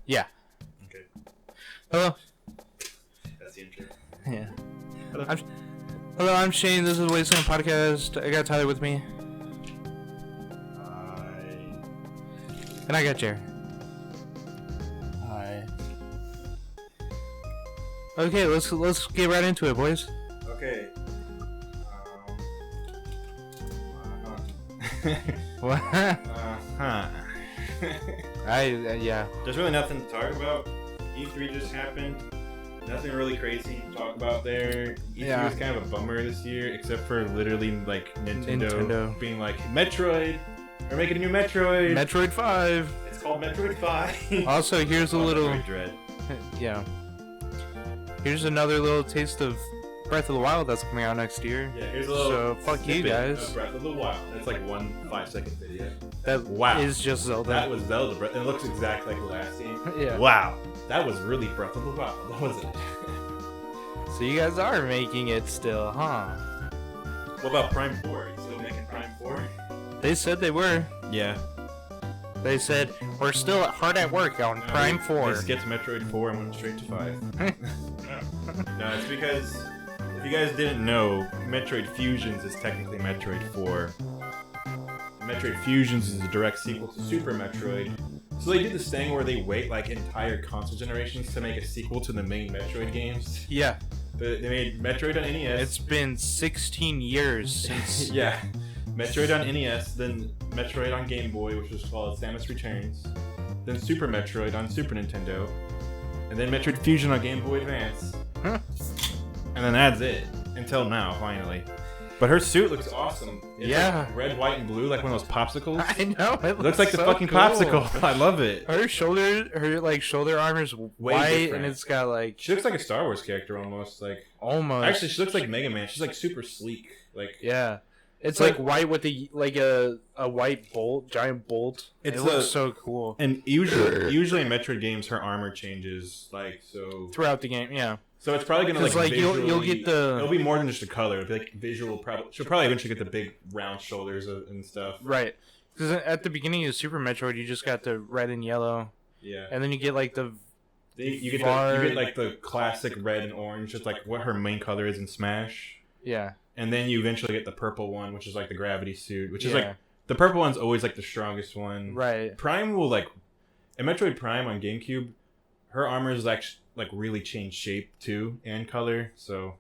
Yeah. Okay. Hello. That's the intro. Yeah. Hello. Hello, I'm Shane. This is Wasteland Podcast. I got Tyler with me, and I got Jerry. Hi. Okay, let's get right into it, boys. Okay. What? Uh-huh. Yeah. There's really nothing to talk about. E3 just happened. Nothing really crazy to talk about there. E3 was kind of a bummer this year, except for literally like Nintendo. Being like, Metroid, we're making a new Metroid. Metroid 5. It's called Metroid 5. Also, here's a little. Metroid Dread. Yeah. Here's another little taste of Breath of the Wild that's coming out next year. Yeah, here's a little. So fuck you guys. Of Breath of the Wild. That's like 1 5-second video. That is just Zelda. That was Zelda Breath, and it looks exactly like the last game. Yeah. Wow, that was really Breath of the Wild, wasn't it? So you guys are making it still, huh? What about Prime 4? Are you still making Prime 4? They said they were. Yeah. They said we're still hard at work on Prime 4. They skipped Metroid 4 and went straight to 5. No, it's because if you guys didn't know, Metroid Fusions is technically Metroid 4. Metroid Fusions is a direct sequel to Super Metroid. So they did this thing where they wait like entire console generations to make a sequel to the main Metroid games. Yeah. They made Metroid on NES. It's been 16 years since. Yeah. Metroid on NES, then Metroid on Game Boy, which was called Samus Returns, then Super Metroid on Super Nintendo, and then Metroid Fusion on Game Boy Advance. Huh. And then that's it. Until now, finally. But her suit looks awesome. It's Yeah. like red, white, and blue, like one of those popsicles. I know. It Looks like the so fucking cool. popsicle. I love it. Her shoulder armor's white, different. and it's got like She looks like a Star Wars character almost. Like almost. actually, she looks like Mega Man. She's like super sleek. Like Yeah. It's Like- like white with a white bolt, giant bolt. It It's looks a- so cool and usually in Metroid games, her armor changes. Like so. throughout the game. Yeah. So it's probably gonna 'Cause, like, like, you'll visually- get the- It'll be more than just the color. It'll be like visual. She'll probably eventually get the big round shoulders and stuff. Right. Because at the beginning of Super Metroid, you just got the red and yellow, Yeah. and then you get like the You get like the classic red and orange. It's like what her main color is in Smash. yeah. And then you eventually get the purple one, which is like the gravity suit, which is Yeah. like the purple one's always like the strongest one. Right. Prime will like in Metroid Prime on GameCube, her armor is like really changed shape too and color. So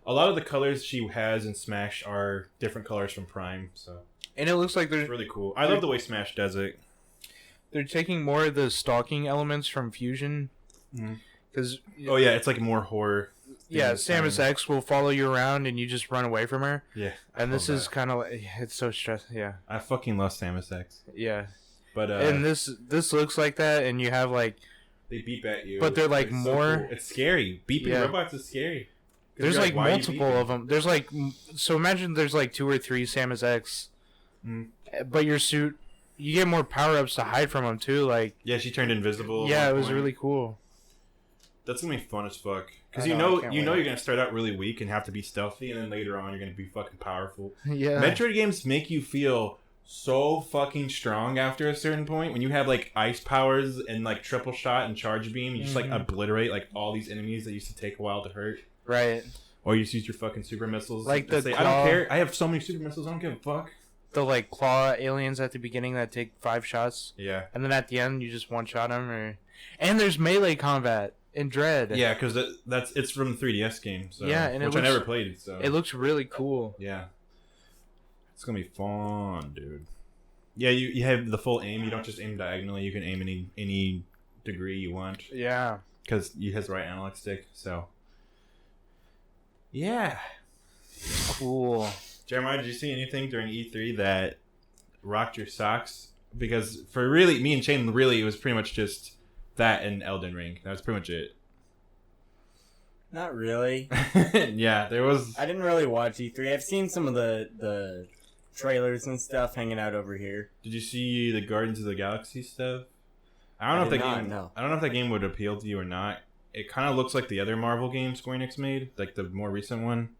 a lot of the colors she has in Smash are different colors from Prime. So And it looks like it's they're really cool. I love the way Smash does it. they're taking more of the stalking elements from Fusion. Mhm. Because Oh yeah, it's like more horror. yeah, this Samus time. X will follow you around and you just run away from her. Yeah, And this love is that. kind of like it's so stressful. Yeah, I fucking love Samus X. yeah. But And this looks like that, and you have like they beep at you. But they're, like, It's so more- cool. It's scary. Beeping Yeah. robots is scary. 'Cause there's you're like why are you multiple beeping? of them. There's like so imagine there's like 2 or 3 Samus X, Mm. but your suit you get more power ups to hide from them too. Like Yeah, she turned invisible. yeah, at it one was point. really cool. That's gonna be fun as fuck. Because I you know, I know, can't you know, wait. you're gonna start out really weak and have to be stealthy, and then later on, you're gonna be fucking powerful. Yeah, Metroid games make you feel so fucking strong after a certain point. When you have like ice powers and like triple shot and charge beam, you just like Mhm. obliterate like all these enemies that used to take a while to hurt. right. Or you just use your fucking super missiles. Like and the say, I claw- don't care. I have so many super missiles. I don't give a fuck. The like claw aliens at the beginning that take 5 shots, Yeah. and then at the end you just one shot them. And there's melee combat in Dread. Yeah, because it's from the 3DS game. So, Yeah, and it which I looks- never played it. So it looks really cool. yeah, it's gonna be fun, dude. Yeah, you have the full aim. You don't just aim diagonally. You can aim any degree you want Yeah. because you has the right analog stick. So yeah. Cool. Jeremiah, did you see anything during E3 that rocked your socks? Because for really, me and Shane, really, it was pretty much just that and Elden Ring. That was pretty much it. Not really. Yeah, there was. I didn't really watch E3. I've seen some of the trailers and stuff hanging out over here. Did you see the Guardians of the Galaxy stuff? I don't know if did that not, game. no. I don't know if that game would appeal to you or not. It kind of looks like the other Marvel game Square Enix made, like the more recent one.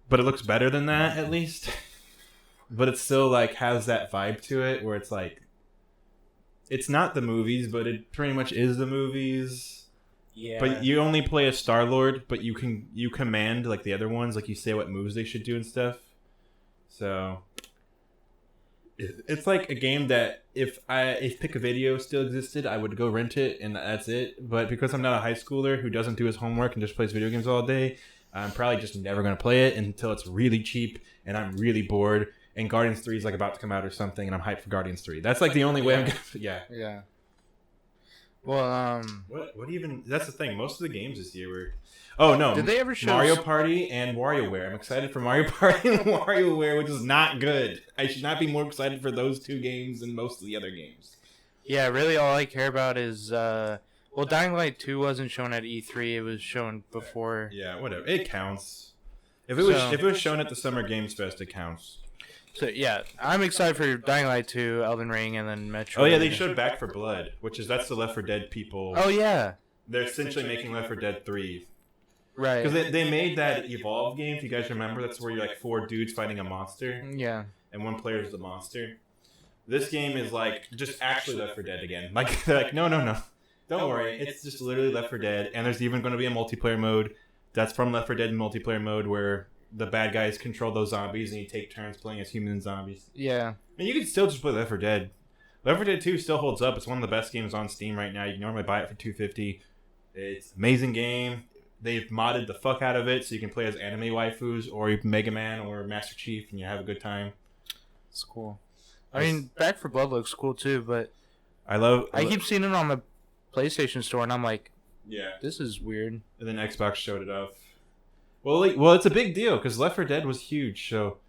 But it looks better than that, at least. But it still like has that vibe to it, where it's like it's not the movies, but it pretty much is the movies. Yeah. But you only play as Star-Lord, but you command like the other ones, like you say what moves they should do and stuff. So it's like a game that if Pick a Video still existed, I would go rent it and that's it. But because I'm not a high schooler who doesn't do his homework and just plays video games all day, I'm probably just never going to play it until it's really cheap and I'm really bored and Guardians 3 is like about to come out or something and I'm hyped for Guardians 3. That's like the only way I'm going to... Yeah. Yeah. Well, What even... That's the thing. Most of the games this year were... Oh, no. did they ever show... Mario Party and WarioWare. I'm excited for Mario Party and WarioWare, which is not good. I should not be more excited for those two games than most of the other games. Yeah, really all I care about is... well, Dying Light 2 wasn't shown at E3. It was shown before. Yeah, whatever. It counts. If it was shown at the Summer Games Fest, it counts. So, yeah, I'm excited for Dying Light 2, Elden Ring, and then Metro. Oh, yeah, they showed Back 4 Blood, that's the Left 4 Dead people. Oh, yeah. They're essentially making Left 4 Dead 3. Right. Because they made that Evolve game, if you guys remember. That's where you're like 4 dudes fighting a monster. Yeah. And one player is the monster. This game is like just actually Left 4 Dead again. Like they're like, no. Don't worry. It's just literally Left 4 Dead. And there's even going to be a multiplayer mode that's from Left 4 Dead multiplayer mode where the bad guys control those zombies and you take turns playing as human zombies. Yeah. And you can still just play Left 4 Dead. Left 4 Dead 2 still holds up. It's one of the best games on Steam right now. You can normally buy it for $250. It's an amazing game. They've modded the fuck out of it so you can play as anime waifus or Mega Man or Master Chief and you have a good time. It's cool. I mean, Back 4 Blood looks cool too, but I keep seeing it on the PlayStation Store and I'm like, yeah, this is weird. And then Xbox showed it off. Well, it's a big deal because Left 4 Dead was huge. So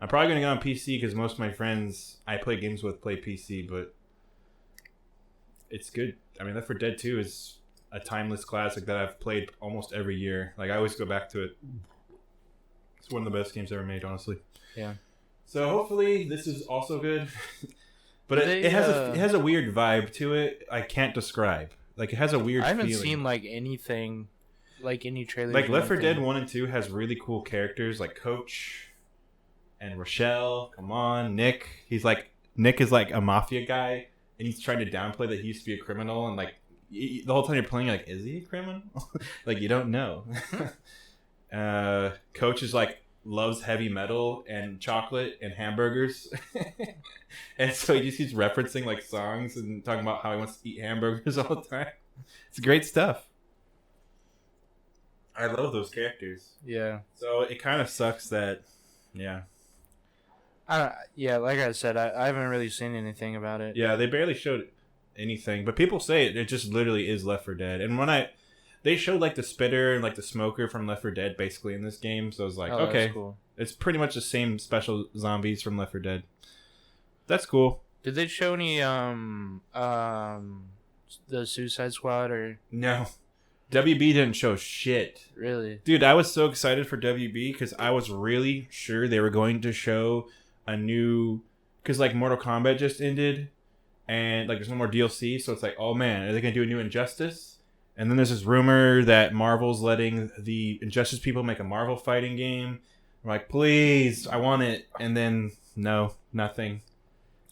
I'm probably gonna get on PC because most of my friends I play games with play PC, but it's good. I mean, Left 4 Dead 2 is a timeless classic that I've played almost every year. Like I always go back to it. It's one of the best games ever made, honestly. Yeah. So hopefully this is also good. But They, it has a weird vibe to it. I can't describe. Like it has a weird. I haven't feeling. seen like anything, like any trailer. Like Left 4 Dead 1 and 2 has really cool characters like Coach and Rochelle. Come on, Nick. Nick is like a mafia guy, and he's trying to downplay that he used to be a criminal. And like the whole time you're playing, you're like, is he a criminal? Like you don't know. Coach is like loves heavy metal and chocolate and hamburgers, and so he just keeps referencing like songs and talking about how he wants to eat hamburgers all the time. It's great stuff. I love those characters. Yeah. So it kind of sucks that, yeah. Yeah, like I said, I haven't really seen anything about it. Yeah, they barely showed anything, but people say it just literally is Left 4 Dead. And they showed like the spitter and like the smoker from Left 4 Dead basically in this game, so I was like, okay, that's cool. It's pretty much the same special zombies from Left 4 Dead. That's cool. Did they show any the Suicide Squad or No. WB didn't show shit. really? Dude, I was so excited for WB because I was really sure they were going to show a new... Because, like, Mortal Kombat just ended, and, like, there's no more DLC, so it's like, oh, man, are they going to do a new Injustice? And then there's this rumor that Marvel's letting the Injustice people make a Marvel fighting game. I'm like, please, I want it. And then, no, nothing.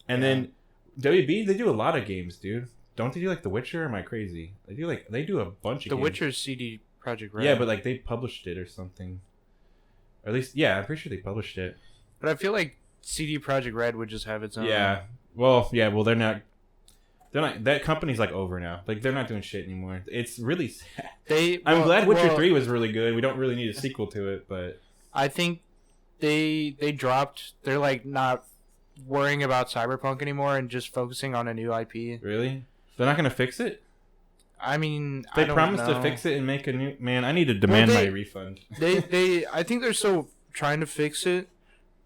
And then, WB, they do a lot of games, dude. Don't they do, like, The Witcher? Or am I crazy? They do a bunch of The games. Witcher's CD Projekt Red. Yeah, but, like, they published it or something. Or at least, yeah, I'm pretty sure they published it. But I feel like CD Projekt Red would just have its own. Yeah. Well, they're not... That company's like over now. Like they're not doing shit anymore. It's really sad. I'm glad Witcher 3 was really good. We don't really need a sequel to it, but I think they dropped. They're like not worrying about Cyberpunk anymore and just focusing on a new IP. Really? They're not gonna fix it? I mean, They I don't promised know. to fix it and make a new. Man, I need to demand my refund. They I think they're still trying to fix it,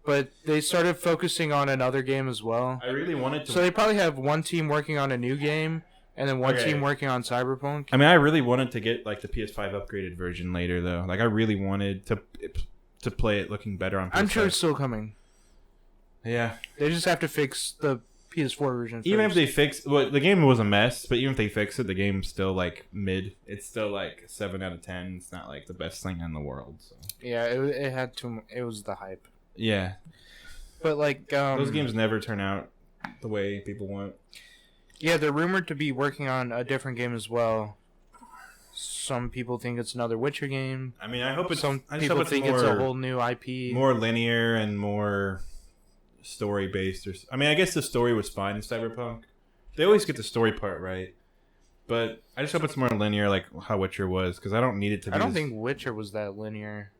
but they started focusing on another game as well. I really wanted to. So they probably have one team working on a new game and then one team working on Cyberpunk. I mean, I really wanted to get like the PS5 upgraded version later, though. Like, I really wanted to play it looking better on PS5. I'm sure it's still coming. Yeah. They just have to fix the PS4 version first. Even if they fix... Well, the game was a mess, but even if they fix it, the game's still, like, mid. It's still, like, 7 out of 10. It's not, like, the best thing in the world, so... Yeah, it had to... It was the hype. Yeah. But, like... Those games never turn out the way people want. Yeah, they're rumored to be working on a different game as well. Some people think it's another Witcher game. I mean, I hope it's. Some I just people hope it's think more, it's a whole new IP. more linear and more story based. I mean, I guess the story was fine in Cyberpunk. They always get the story part right, but I just hope it's more linear, like how Witcher was, because I don't need it to be. I don't think Witcher was that linear.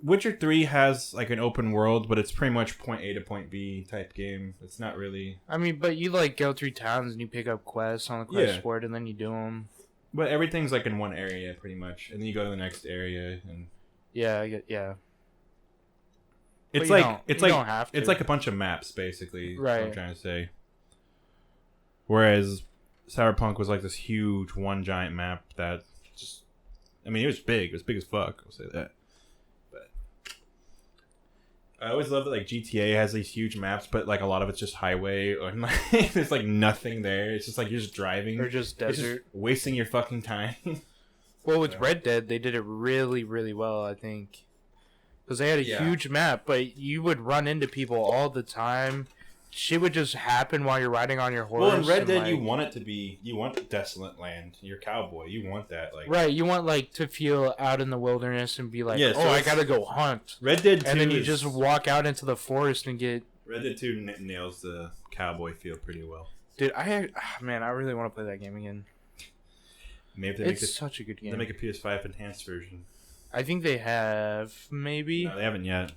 Witcher 3 has like an open world, but it's pretty much point A to point B type game. It's not really. I mean, but you like go through towns and you pick up quests on the quest Yeah. board and then you do them. But everything's like in one area pretty much, and then you go to the next area, and Yeah, yeah. it's you like don't- it's you like don't have it's to. like a bunch of maps basically. Is what I'm Right. trying to say. Whereas Cyberpunk was like this huge one giant map that just. I mean, it was big. It was big as fuck. I'll say that. But I always love that like GTA has these huge maps, but like a lot of it's just highway, or like, there's like nothing there. It's just like you're just driving. Or just It's desert. just wasting your fucking time. Well, with Yeah. Red Dead, they did it really, really well, I think. Because they had a Yeah. huge map, but you would run into people all the time. Shit would just happen while you're riding on your horse. Well, in Red and, Dead, like- you want it to be, you want desolate land. You're a cowboy. You want that, like. Right, you want, like, to feel out in the wilderness and be like, Yeah, so I it's- gotta go hunt. Red Dead 2 And then you is- just walk out into the forest and get... Red Dead 2 nails the cowboy feel pretty well. Dude, man, I really want to play that game again. Maybe they make, It's such a good they game. make a PS5 enhanced version. I think they have, maybe. No, they haven't yet.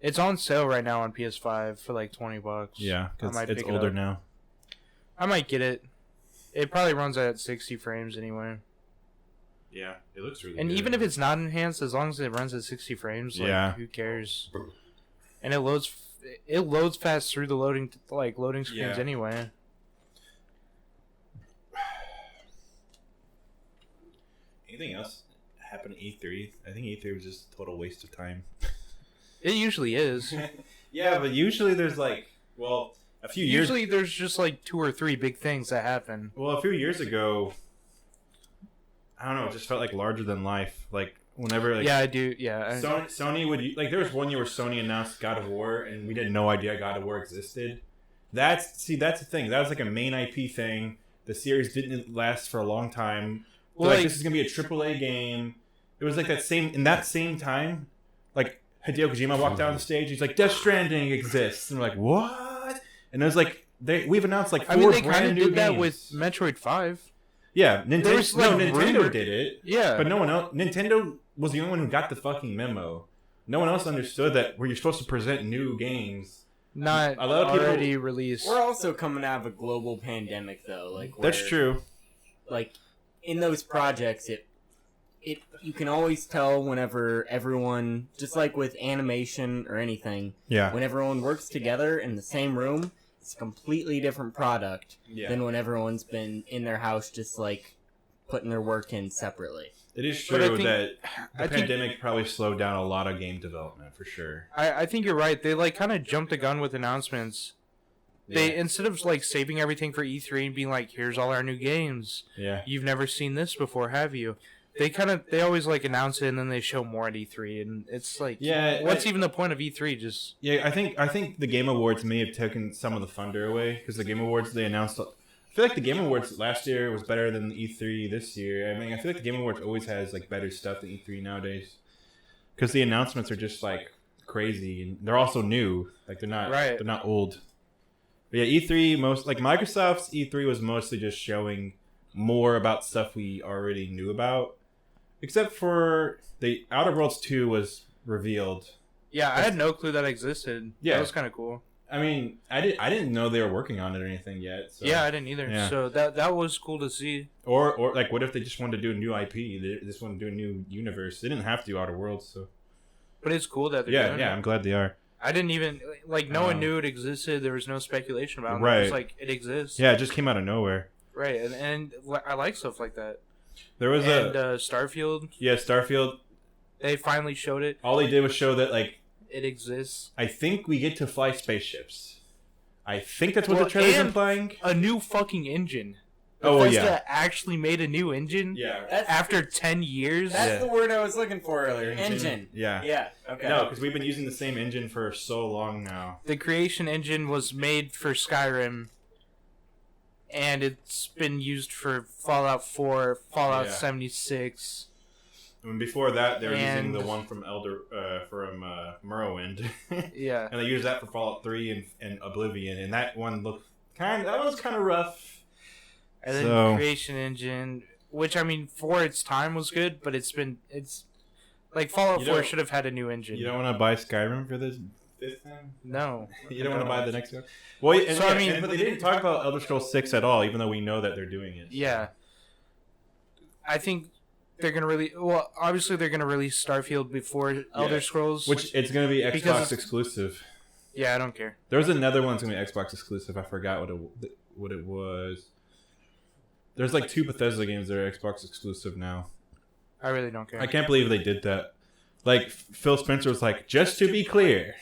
It's on sale right now on PS5 for like $20. Yeah, I because might it's pick it older up. now. I might get it. It probably runs at 60 frames anyway. Yeah, it looks really And good. even if it's not enhanced, as long as it runs at 60 frames, like, Yeah. who cares? And it loads fast through the loading screens Yeah. anyway. Anything else happened at E3? I think E3 was just a total waste of time. It usually is. Yeah, but usually there's like, well, a few years. Usually there's just like 2 or 3 big things that happen. Well, a few years ago, I don't know. It just felt like larger than life. Like whenever, like, Yeah, I do. Yeah. Sony would like. There was one year where Sony announced God of War, and we had no idea God of War existed. That's the thing. That was like a main IP thing. The series didn't last for a long time. Well, Like like- this is gonna be a AAA game. It was like that same time, like Hideo Kojima walked down the stage. He's like, Death Stranding exists, and we're like, what? And it was like we've announced like 4 I mean, they kind brand of new did that games. with Metroid 5. Yeah, There was, Nintendo like, rumor- did it, Yeah. but no one else. Nintendo was the only one who got the fucking memo. No one else understood that where you're supposed to present new games. Not A lot of people- already released. We're also coming out of a global pandemic, though. Like That's where, true. Like in those projects, it you can always tell whenever everyone, just like with animation or anything, Yeah. when everyone works together in the same room, it's a completely different product Yeah. than when everyone's been in their house just like putting their work in separately. It is But I true think- that the I think- pandemic probably slowed down a lot of game development for sure. I think you're right. They like kind of jumped the gun with announcements. They Yeah. instead of like saving everything for E3 and being like, "Here's all our new games. Yeah. You've never seen this before, have you?" They always like announce it and then they show more at E3, and it's like, Yeah, what's even the point of E3? Just Yeah, I think the Game Awards may have taken some of the thunder away because the Game Awards they announced. I feel like the Game Awards last year was better than the E3 this year. I mean, I feel like the Game Awards always has like better stuff than E3 nowadays because the announcements are just like crazy and they're also new. Like they're not old. But yeah, E3 Microsoft's E3 was mostly just showing more about stuff we already knew about, except for the Outer Worlds 2 was revealed. yeah, I had no clue that existed. Yeah. That was kind of cool. I mean, I didn't know they were working on it or anything yet. So. Yeah, I didn't either. Yeah. So that was cool to see. Or like, what if they just wanted to do a new IP? They just want to do a new universe. They didn't have to do Outer Worlds, so. But it's cool that they're Yeah, doing yeah, it. I'm glad they are. I didn't even like no one Um, knew it existed. There was no speculation about it. Right. It was like it exists. Yeah, it just came out of nowhere. Right, and I like stuff like that. There was And a Starfield, Starfield. they finally showed it. All they did was show that like It exists. I think we get to fly spaceships. I think that's what Well, the trailer's and- implying. A new fucking engine. Oh, Bethesda yeah. actually made a new engine Yeah. after 10 years. That's Yeah. the word I was looking for earlier. Engine. Yeah. Yeah. Okay. No, because we've been using the same engine for so long now. The creation engine was made for Skyrim, and it's been used for Fallout 4, Fallout Yeah. 76. And before that, they were using And- the one from Morrowind, Yeah. and they used that for Fallout 3 and Oblivion, and that one looked that was kind of rough. And then So- creation engine, which I mean, for its time was good, but it's like Fallout You 4 don't- should have had a new engine. You don't want to buy Skyrim for this time? No. You don't want to buy the next one? Well, and, So, I mean- but they didn't talk about Elder Scrolls 6 at all, even though we know that they're doing it. Yeah. I think they're gonna obviously they're gonna release Starfield before Elder Scrolls. Which it's going to be Because Xbox it's- exclusive. yeah, I don't care. There was another one that's going to be Xbox exclusive. I forgot what it was. There's like 2 Bethesda games that are Xbox exclusive now. I really don't care. I can't believe they did that. Like, Phil Spencer was like, just to be clear,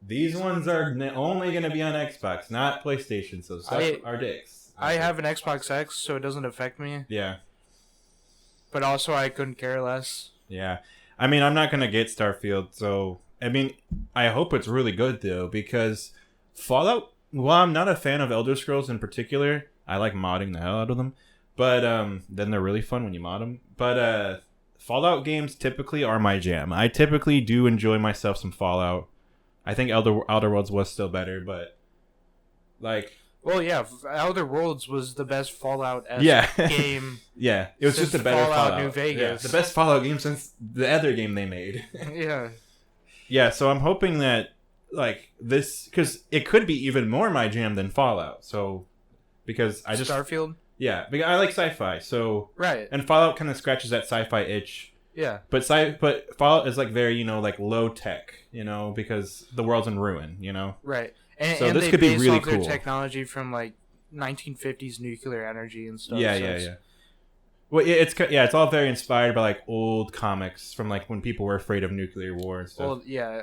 these ones are only going to be on Xbox, not PlayStation, so suck our dicks. I have an Xbox X, so it doesn't affect me. Yeah, But also, I couldn't care less. yeah. I mean, I'm not going to get Starfield, so... I mean, I hope it's really good, though, because Fallout... Well, I'm not a fan of Elder Scrolls in particular. I like modding the hell out of them. But then they're really fun when you mod them. But Fallout games typically are my jam. I typically do enjoy myself some Fallout. I think Outer Worlds was still better, but... Like... Well, yeah, Elder Worlds was the best Fallout Yeah. game. Yeah, it was Since just a better Fallout Fallout. New Vegas. Yeah, the best Fallout game since the other game they made. Yeah. Yeah, so I'm hoping that, like, this... Because it could be even more my jam than Fallout, so... Because I just... Starfield? Yeah, because I like sci-fi, so... Right. And Fallout kind of scratches that sci-fi itch. Yeah. But Fallout is, like, very, like, low-tech, because the world's in ruin, Right. And, So and this they could be base really off their cool. technology from, like, 1950s nuclear energy and stuff. Yeah, so yeah, it's- yeah. Well, it's all very inspired by, like, old comics from, like, when people were afraid of nuclear war and stuff. Old, yeah,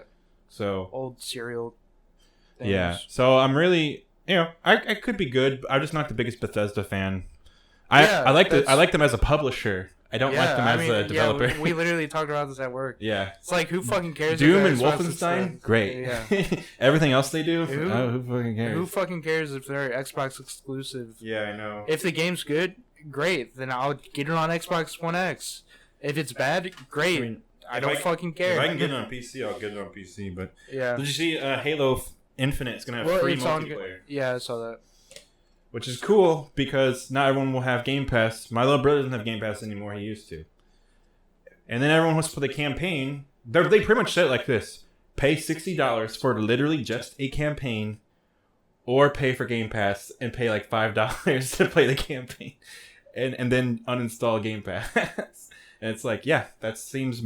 So... old serial things. Yeah, so I'm really, I could be good. But I'm just not the biggest Bethesda fan. Yeah, I like that's- them as a publisher. I don't like them as a developer. Yeah, we literally talked about this at work. Yeah, It's like, who fucking cares? if Doom their and Xbox is Wolfenstein, the- great. Yeah. Everything else they do, Who- who fucking cares? Who fucking cares if they're Xbox exclusive? Yeah, I know. If the game's good, great. Then I'll get it on Xbox One X. If it's bad, great. I mean, I if don't fucking care. If I can get it on PC, I'll get it on PC. But Yeah. did you see Halo Infinite is gonna have Well, free it's on. multiplayer, Yeah, I saw that. which is cool because not everyone will have Game Pass. My little brother doesn't have Game Pass anymore. He used to. And then everyone wants to play the campaign. They pretty much said it like this: pay $60 for literally just a campaign, or pay for Game Pass and pay like $5 to play the campaign, and then uninstall Game Pass. And it's like, yeah, that seems.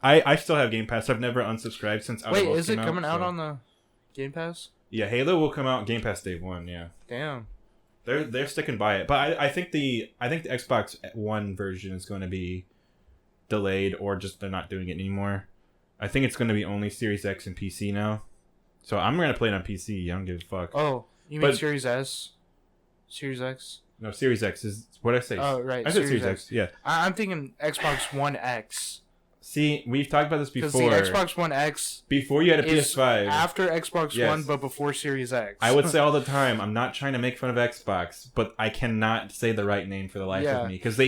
I still have Game Pass. I've never unsubscribed since. Outer Wait, Worlds is it came coming out so- on the Game Pass? Yeah, Halo will come out Game Pass Day 1. Yeah, Damn. they're sticking by it. But I think the Xbox One version is going to be delayed, or just they're not doing it anymore. I think it's going to be only Series X and PC now. So I'm going to play it on PC. I don't give a fuck. Oh, you mean But- Series S? Series X? No, Series X is what I say. Oh, right. I said Series X. Yeah. I'm thinking Xbox One X. See, we've talked about this Because before. the Xbox One X Before you had a is PS5. after Xbox Yes. One, but before Series X. I would say all the time, I'm not trying to make fun of Xbox, but I cannot say the right name for the life Yeah. of me because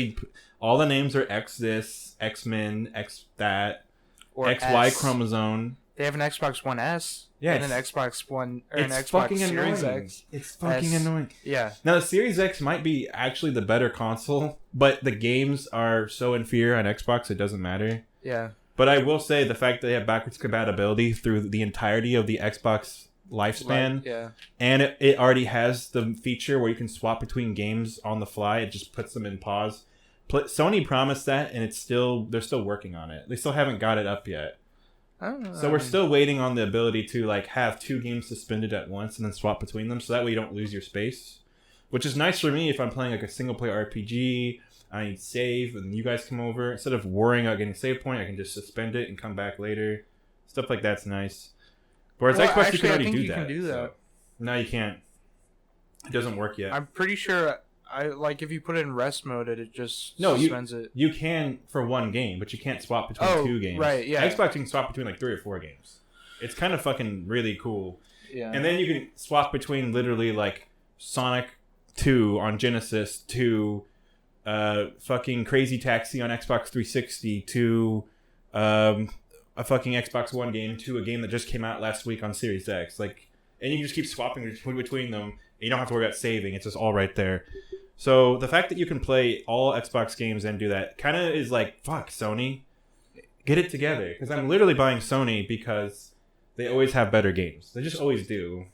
all the names are X this, X Men, X that, or XY S. chromosome. They have an Xbox One S Yes. and an Xbox One or It's an Xbox fucking Series annoying. X. It's fucking S. annoying. Yeah. Now the Series X might be actually the better console, but the games are so inferior on Xbox it doesn't matter. Yeah. But I will say the fact that they have backwards compatibility through the entirety of the Xbox lifespan. Like, yeah. And it already has the feature where you can swap between games on the fly. It just puts them in pause. Sony promised that, and they're still working on it. They still haven't got it up yet. So we're still waiting on the ability to like have 2 games suspended at once and then swap between them, so that way you don't lose your space. Which is nice for me if I'm playing like a single player RPG. I need save, and you guys come over. Instead of worrying about getting a save point, I can just suspend it and come back later. Stuff like that's nice. Whereas Well, Xbox, you actually, can I already think do you that. can do that. So. No, you can't. It doesn't work yet. I'm pretty sure I like if you put it in rest mode, it just No, suspends it. you can for one game, but you can't swap between 2 games. Right, yeah. Xbox you can swap between like 3 or 4 games. It's kind of fucking really cool. Yeah. And then you can swap between literally like Sonic 2 on Genesis to fucking Crazy Taxi on Xbox 360 to a fucking Xbox One game to a game that just came out last week on Series X. Like, and you can just keep swapping between them. And you don't have to worry about saving. It's just all right there. So the fact that you can play all Xbox games and do that kind of is like, fuck, Sony, get it together. Because I'm literally buying Sony because they always have better games. They just always do.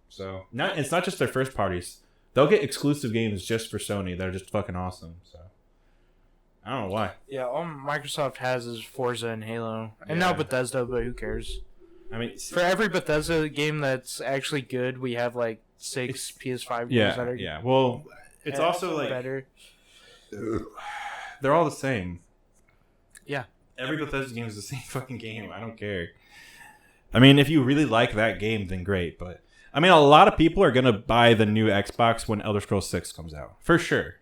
So it's not just their first parties. They'll get exclusive games just for Sony that are just fucking awesome. So I don't know why. Yeah, all Microsoft has is Forza and Halo. And Yeah. now Bethesda, but who cares? I mean, For every Bethesda game that's actually good, we have like 6 PS5 games that are yeah. Well, it's also like better. they're all the same. Yeah. Every Bethesda game is the same fucking game. I don't care. I mean, if you really like that game, then great. But I mean, a lot of people are gonna buy the new Xbox when Elder Scrolls 6 comes out, for sure.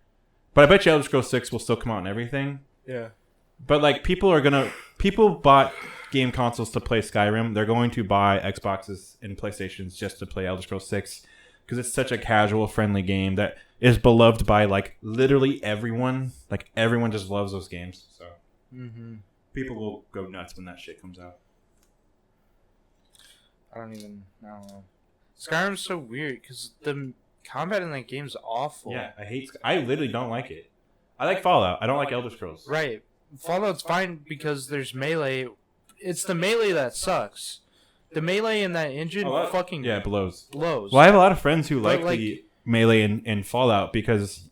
But I bet you Elder Scrolls 6 will still come out and everything. Yeah. But like, people bought game consoles to play Skyrim. They're going to buy Xboxes and PlayStations just to play Elder Scrolls 6 because it's such a casual, friendly game that is beloved by like literally everyone. Like everyone just loves those games. So people will go nuts when that shit comes out. I don't know. Skyrim's so weird because the combat in that game's awful. Yeah, I literally don't like it. I like Fallout. I don't like Elder Scrolls. Right. Fallout's fine because there's melee. It's the melee that sucks. The melee in that engine fucking Yeah, it blows. blows. Well, I have a lot of friends who like like- the melee in Fallout because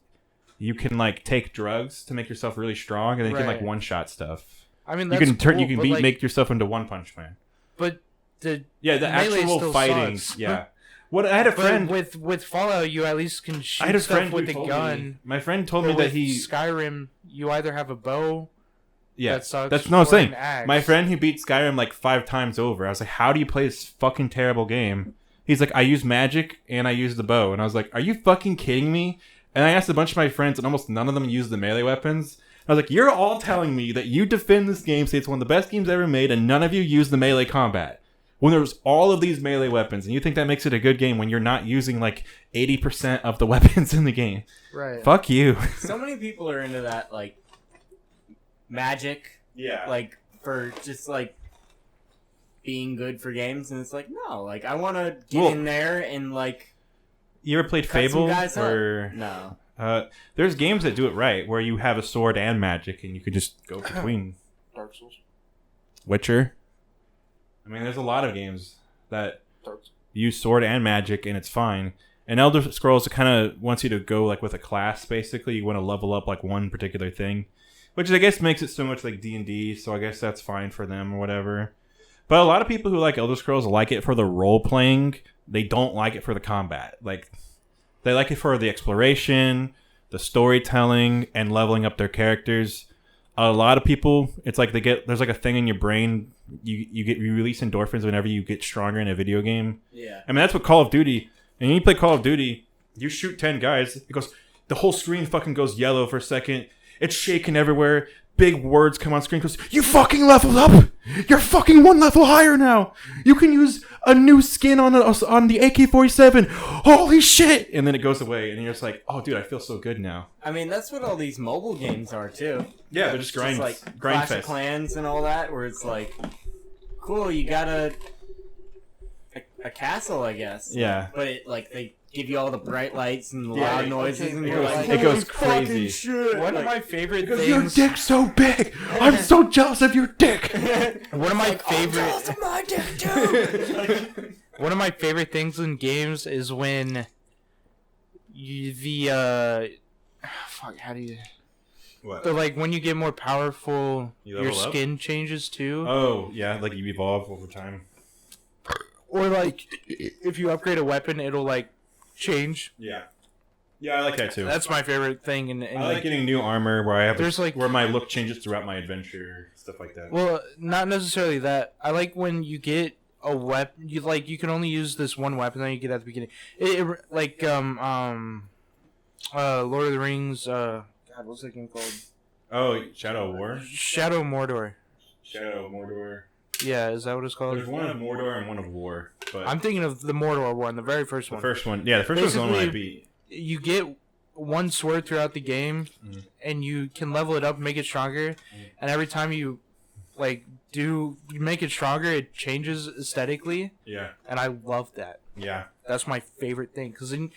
you can like take drugs to make yourself really strong, and then you can like Right. one-shot stuff. I mean, You that's can turn. cool, You can but, beat like, make yourself into One Punch Man. But the Yeah, the melee actual still fighting. sucks. Yeah. What I had a but friend. with Fallout, you at least can I had shoot a stuff friend with who a told gun. me. My friend told Or me that with he. Skyrim, you either have a bow. Yeah, that sucks, that's no I'm or saying. an axe. My friend who beat Skyrim like 5 times over. I was like, "How do you play this fucking terrible game?" He's like, "I use magic and I use the bow." And I was like, "Are you fucking kidding me?" And I asked a bunch of my friends, and almost none of them used the melee weapons. I was like, "You're all telling me that you defend this game, say it's one of the best games ever made, and none of you use the melee combat. When there's all of these melee weapons, and you think that makes it a good game when you're not using like 80% of the weapons in the game. Right. Fuck you." So many people are into that, like, magic, Yeah. like, for just, like, being good for games, and it's like, no, like, I want to get Well- in there and, like, You ever played cut some Fable? guys up. Or No. there's games that do it right, where you have a sword and magic, and you could just go between. Dark Souls. Witcher. I mean, there's a lot of games that Dark Souls. use sword and magic, and it's fine. And Elder Scrolls kind of wants you to go like with a class. Basically, you want to level up like one particular thing, which I guess makes it so much like D&D. So I guess that's fine for them or whatever. But a lot of people who like Elder Scrolls like it for the role playing. They don't like it for the combat. Like they like it for the exploration, the storytelling, and leveling up their characters. A lot of people, it's like there's like a thing in your brain. You release endorphins whenever you get stronger in a video game. Yeah. I mean, that's what Call of Duty. And when you play Call of Duty, you shoot 10 guys. It goes, the whole screen fucking goes yellow for a second. It's shaking everywhere. Big words come on screen. It goes, you fucking leveled up. You're fucking 1 level higher now. You can use a new skin on the AK-47. Holy shit! And then it goes away, and you're just like, oh, dude, I feel so good now. I mean, that's what all these mobile games are, too. Yeah, they're just grind, like grind Clash of fest. Clans and all that, where it's like, cool, you got a castle, I guess. Yeah. But it, like, they give you all the bright lights and the Yeah, loud it- noises, okay, and it you're goes- like, it goes "Holy fucking crazy." shit." One of Like, my favorite Because your things. dick's so big. I'm so jealous of your dick. One of my favorite. "Oh, my dick too." One of my favorite things in games is when fuck, how do you? What? But like when you get more powerful, You your level up? skin changes too. Oh, yeah, like you evolve over time. Or like if you upgrade a weapon, it'll like change. Yeah. Yeah, I like that too. That's my favorite thing. And I like getting new armor where I have There's, like- where my look changes throughout my adventure, stuff like that. well, not necessarily that. I like when you get a weapon. You can only use this one weapon that you get at the beginning. Like Lord of the Rings. God, what's that game called? Oh, Shadow of War. Shadow of Mordor. Shadow of Mordor. Yeah, is that what it's called? There's one of Mordor and one of War. But I'm thinking of the Mordor one, the very first the one. first one. Yeah, the first one's the one I Basically, beat. You get one sword throughout the game, Mhm. and you can level it up, make it stronger, and every time you you make it stronger, it changes aesthetically, Yeah. and I love that. Yeah. That's my favorite thing, because I like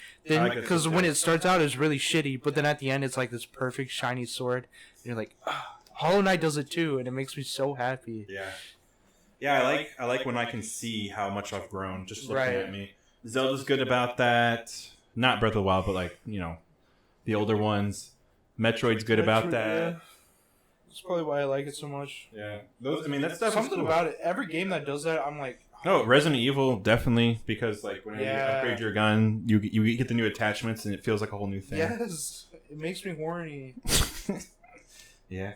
that because too. when it starts out, it's really shitty, but then at the end, it's like this perfect shiny sword, and you're like, Hollow Knight does it too, and it makes me so happy. Yeah. Yeah, I like when I can see how much I've grown just looking Right. at me. Zelda's good about that. Not Breath of the Wild, but the older ones. Metroid's good about that. That's probably why I like it so much. Yeah. Those that stuff is Something cool. about it. Every game that does that, I'm like, No, Resident Evil definitely, because when you Yeah. upgrade your gun, you get the new attachments and it feels like a whole new thing. yes, it makes me horny. Yeah.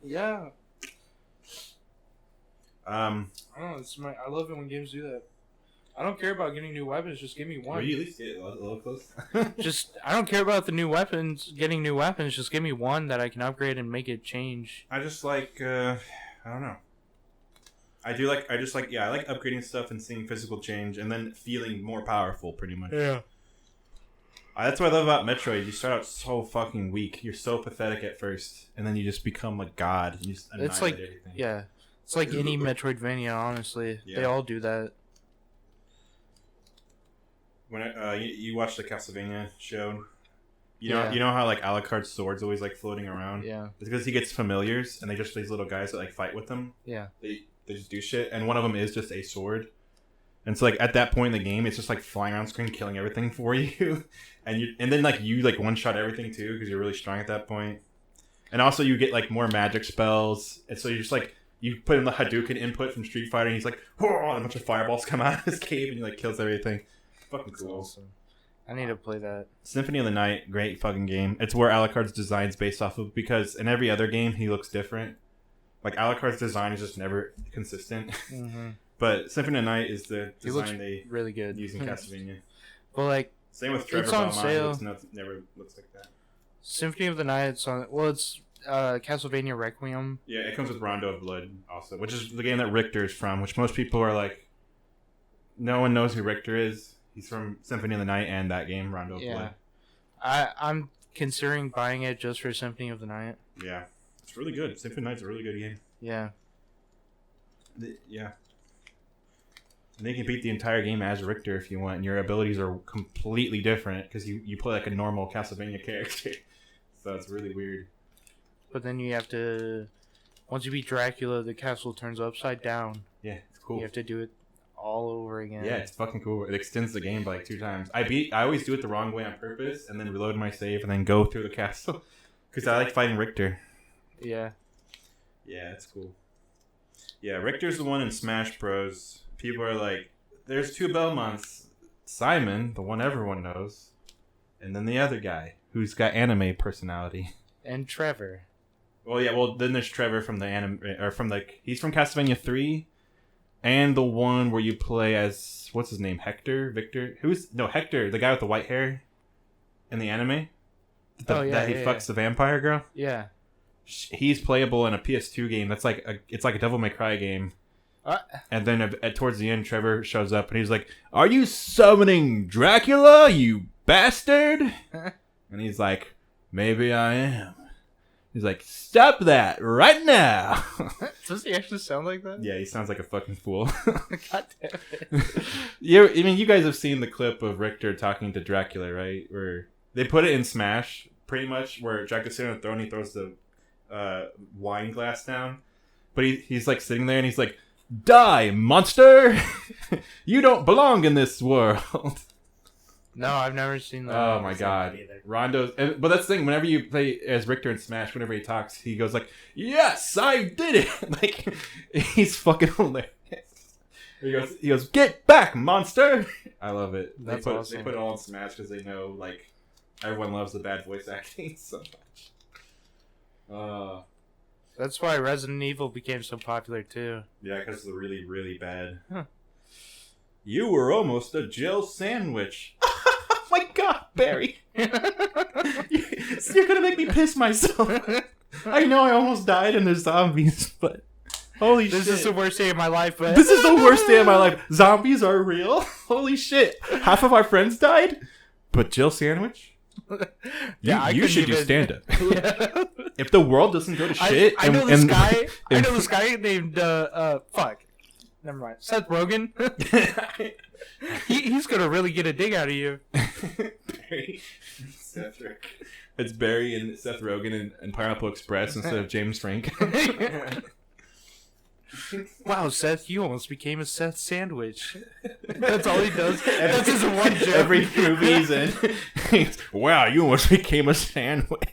Yeah, I I don't know. I love it when games do that. I don't care about getting new weapons. Just give me Will one. you at least get a little close? I don't care about the new weapons. Getting new weapons. Just give me one that I can upgrade and make it change. I just like I don't know. I like upgrading stuff and seeing physical change and then feeling more powerful pretty much. Yeah. That's what I love about Metroid. You start out so fucking weak. You're so pathetic at first, and then you just become like God. And you just annihilate It's like everything. yeah. It's like any Metroidvania. Honestly, they Yeah. all do that. When you watch the Castlevania show, you Yeah. know how Alucard's sword's always floating around. Yeah. It's because he gets familiars, and they just these little guys that fight with him. Yeah. They just do shit, and one of them is just a sword. And so at that point in the game, it's just flying around screen, killing everything for you, and then you one shot everything too because you're really strong at that point. And also you get more magic spells, and so you're just you put in the Hadouken input from Street Fighter, and he's whoa, and a bunch of fireballs come out of his cave, and he kills everything. Fucking cool. Awesome. I need to play that. Symphony of the Night, great fucking game. It's where Alucard's design's based off of, because in every other game he looks different. Alucard's design is just never consistent. Mm-hmm. But Symphony of the Night is the He looks design they really good. use in Castlevania. But Same with Trevor It's on Belmont. sale. Never looks like that. Symphony of the Night. It's Castlevania Requiem. Yeah, it comes with Rondo of Blood also, which is the game that Richter is from, which most people are no one knows who Richter is. He's from Symphony of the Night and that game, Rondo of Yeah. Blood. I'm considering buying it just for Symphony of the Night. Yeah. It's really good. Symphony of the Night's a really good game. Yeah. Yeah. And they can beat the entire game as Richter if you want, and your abilities are completely different because you play like a normal Castlevania character. So it's really weird. But then you have to, once you beat Dracula, the castle turns upside down. Yeah, it's cool. You have to do it all over again. Yeah, it's fucking cool. It extends the game by 2 times. I always do it the wrong way on purpose, and then reload my save, and then go through the castle because I like fighting Richter. Yeah. Yeah, it's cool. Yeah, Richter's the one in Smash Bros. People are like, there's 2 Belmonts. Simon, the one everyone knows, and then the other guy who's got anime personality. And Trevor. Well, then there's Trevor from the anime, or he's from Castlevania 3, and the one where you play as, what's his name, Victor? Hector, the guy with the white hair in the anime. That he fucks the vampire girl. Yeah. He's playable in a PS2 game. That's it's like a Devil May Cry game. And then towards the end, Trevor shows up and he's like, "Are you summoning Dracula, you bastard?" And he's like, "Maybe I am." He's like, "Stop that right now." Does he actually sound like that? Yeah, he sounds like a fucking fool. God damn it. Yeah, I mean, you guys have seen the clip of Richter talking to Dracula, right? Where they put it in Smash, pretty much, where Dracula's sitting on the throne, he throws the wine glass down, but he's sitting there and he's like, "Die, monster! You don't belong in this world." No, I've never seen that. Oh my god, Rondo's. But that's the thing. Whenever you play as Richter in Smash, whenever he talks, he goes like, "Yes, I did it!" He's fucking hilarious. He goes, "Get back, monster!" I love it. That's They awesome. put it all in Smash because they know everyone loves the bad voice acting so much. That's why Resident Evil became so popular too. Yeah, because it's really, really bad. Huh. You were almost a Jill sandwich. Oh my god, Barry. piss myself. I know I almost died and there's zombies, but holy shit. This is the worst day of my life, but This is the worst day of my life. Zombies are real? Holy shit. Half of our friends died? But Jill Sandwich? Yeah, I you couldn't should do even- stand-up. Yeah. If the world doesn't go to shit... I know this guy. I and- know this guy named fuck. Never mind. Seth Rogen. He's gonna really get a dig out of you. It's Barry and Seth Rogen and Pineapple Express instead of James Frank. Wow, Seth, you almost became a Seth sandwich. That's all he does. That's his one joke. Every movie he's in. Wow, you almost became a sandwich.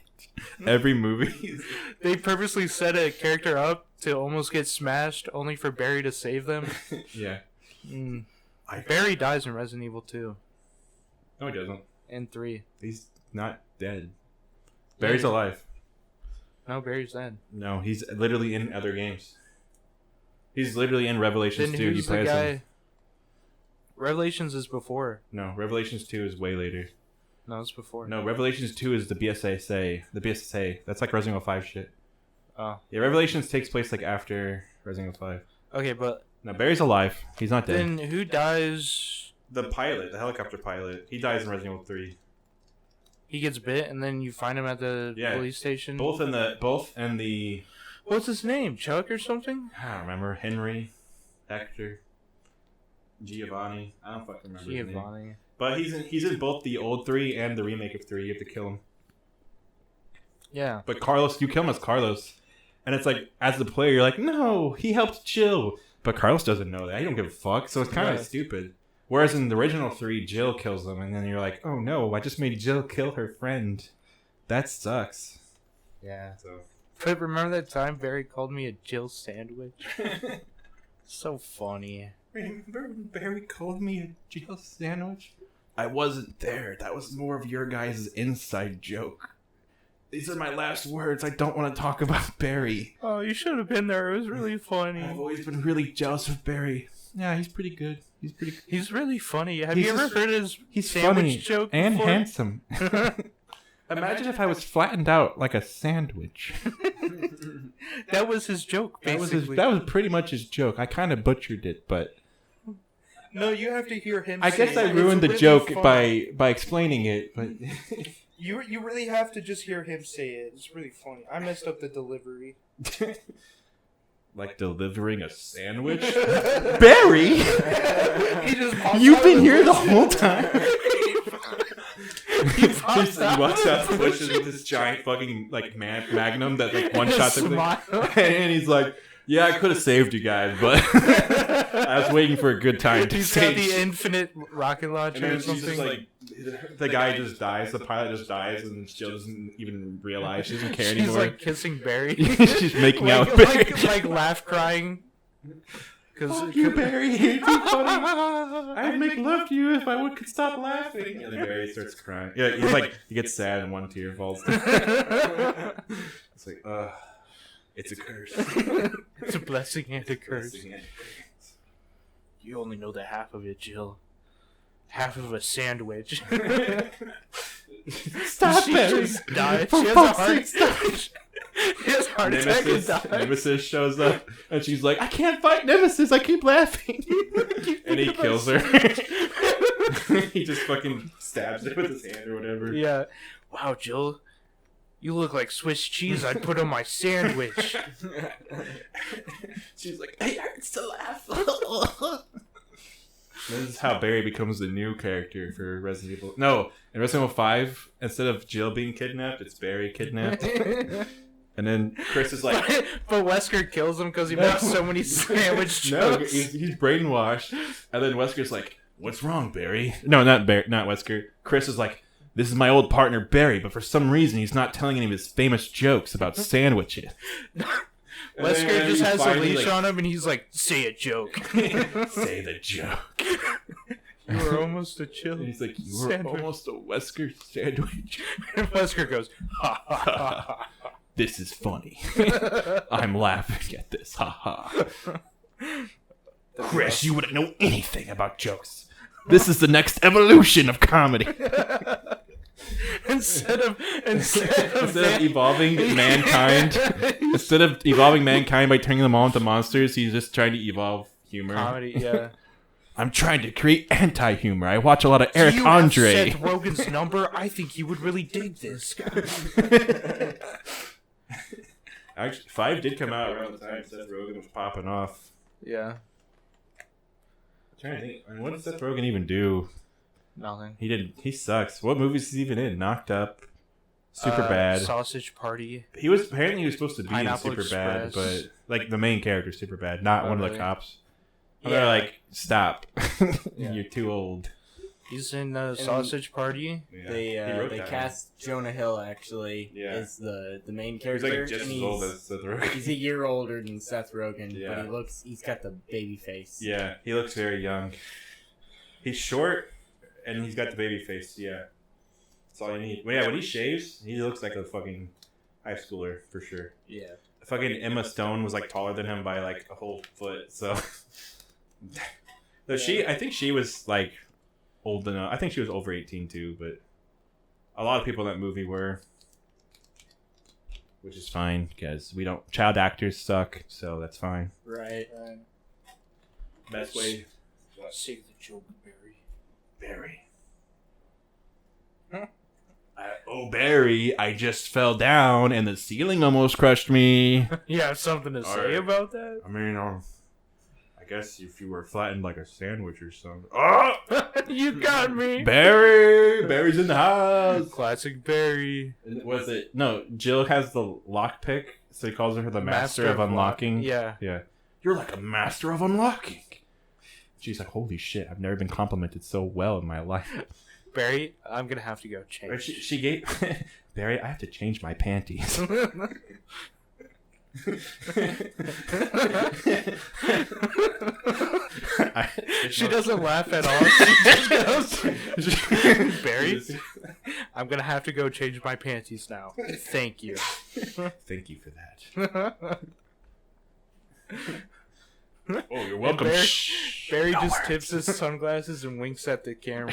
Every movie. They purposely set a character up to almost get smashed, only for Barry to save them. Yeah. Barry dies in Resident Evil 2 No, he doesn't. and 3. He's not dead. Barry's alive. No, Barry's dead. No, he's literally in other games. He's literally in Revelations Then 2. He who's the plays guy? him. Revelations is before. No, Revelations 2 is way later. No, it's before. No, Revelations 2 is the BSSA. The BSSA. That's like Resident Evil 5 shit. Oh. Yeah, Revelations takes place like after Resident Evil 5. Okay, but No, Barry's alive. He's not dead. then who dies? The pilot, the helicopter pilot, he dies in Resident Evil 3. He gets bit, and then you find him at the Yeah. police station. Both and the What's his name? Chuck or something? I don't remember. Henry, Hector, Giovanni. I don't fucking remember his name. Giovanni. But he's in both the old 3 and the remake of 3. You have to kill him. Yeah. But Carlos, you kill him as Carlos. And it's like, as the player, you're like, no, he helped Jill. But Carlos doesn't know that. He don't give a fuck. So it's kind of Right. stupid. Whereas in the original 3, Jill kills them. And then you're like, oh no, I just made Jill kill her friend. That sucks. Yeah. So. But remember that time Barry called me a Jill sandwich? So funny. Remember when Barry called me a Jill sandwich? I wasn't there. That was more of your guys' inside joke. These are my last words. I don't want to talk about Barry. Oh, you should have been there. It was really funny. I've always been really jealous of Barry. Yeah, he's pretty good. He's really funny. Have He's you ever just- heard his He's sandwich funny joke and before? handsome. Imagine if I was flattened out like a sandwich. That was his joke, basically. That was pretty much his joke. I kind of butchered it, but No, you have to hear him. I say guess it. I It's ruined the really joke funny. by explaining it. But You really have to just hear him say it. It's really funny. I messed up the delivery. like delivering a sandwich, Barry. He just pops You've out been of here the bushes. whole time. He pops He out. walks out the bushes with this giant fucking like magnum that like one shot the Smile. and he's like, "Yeah, I could have saved you guys, but I was waiting for a good time to He's got save." the infinite rocket And launcher then or she's just something. like, the guy just dies, the pilot just dies, and Jill doesn't even realize she doesn't care She's anymore. like kissing Barry. She's making out with Barry. like laugh crying. Fuck you, Barry. You're too funny. I'd make love to you if I could stop laughing. And then Barry starts crying. Yeah, he's like, he gets sad and one tear falls down. It's like, it's a curse. It's a blessing and a curse. You only know the half of it, Jill. Half of a sandwich. Stop, She Barry. just died. For She has a fuck's heart sake, stop. She has a heart attack and died. Nemesis shows up, and she's like, I can't fight Nemesis. I keep laughing. And he kills her. He just fucking stabs her with his hand or whatever. Yeah. Wow, Jill. You look like Swiss cheese I'd put on my sandwich. She's like, it hurts to laugh. This is how Barry becomes the new character for Resident Evil. No, in Resident Evil 5, instead of Jill being kidnapped, it's Barry kidnapped. And then Chris is like, But Wesker kills him because he makes so many sandwich no, jokes. he's brainwashed. And then Wesker's like, what's wrong, Barry? No, not Wesker. Chris is like, this is my old partner, Barry, but for some reason he's not telling any of his famous jokes about sandwiches. Wesker just has a leash on him and he's like, say a joke. Say the joke. You were almost a Jill. And he's like, you were Sandwich. almost a Wesker sandwich. And Wesker goes, ha ha ha ha. This is funny. I'm laughing at this. Ha ha. Chris, you wouldn't know anything about jokes. This is the next evolution of comedy. And instead of evolving mankind, instead of evolving mankind by turning them all into monsters, he's just trying to evolve humor. comedy, yeah. I'm trying to create anti-humor. I watch a lot of Eric Do you Andre. have Seth Rogen's number? I think he would really dig this. Actually, 5 did come out around the time Seth Rogen was popping off. Yeah. I'm trying to think. I mean, what did Seth Rogen even do? Nothing. He sucks. What movies is he even in? Knocked Up, Super Bad. Sausage Party. He was supposed to be Pineapple in Super Bad, Express. but like the main character, Super Bad, not one of the really? cops. And Yeah. they're like, stop, Yeah. you're too old. He's in Sausage Party. Yeah. They He wrote they that cast Jonah Hill actually Yeah. as the main one. He's character. like just and as old as Seth Rogen. he's a year older than Seth Rogen, Yeah. but he's got the baby face. Yeah, he looks very young. He's short, and he's got the baby face. Yeah, that's all you need. But yeah, when he shaves, he looks like a fucking high schooler for sure. Yeah. Fucking Emma Stone was like taller than him by like a whole foot. So, I think she was like old enough. I think she was over 18 too, but a lot of people in that movie were, which is fine because we don't. Child actors suck, so that's fine. Right. Best way. Say the joke, Barry. Barry. Barry, I just fell down and the ceiling almost crushed me. You have something to say Alright. about that? I mean, I guess if you were flattened like a sandwich or something. Oh! You got me. Barry's in the house. Classic Barry. Was it? No, Jill has the lockpick, so he calls her the master of unlocking. Yeah. Yeah. You're like a master of unlocking. She's like, holy shit, I've never been complimented so well in my life. Barry, I'm gonna have to go Or change. she gave Barry, I have to change my panties. She doesn't laugh at all. She just goes, Barry, I'm gonna have to go change my panties now. Thank you. Thank you for that. Oh, you're welcome. Barry, Shh. Barry No just words. tips his sunglasses and winks at the camera.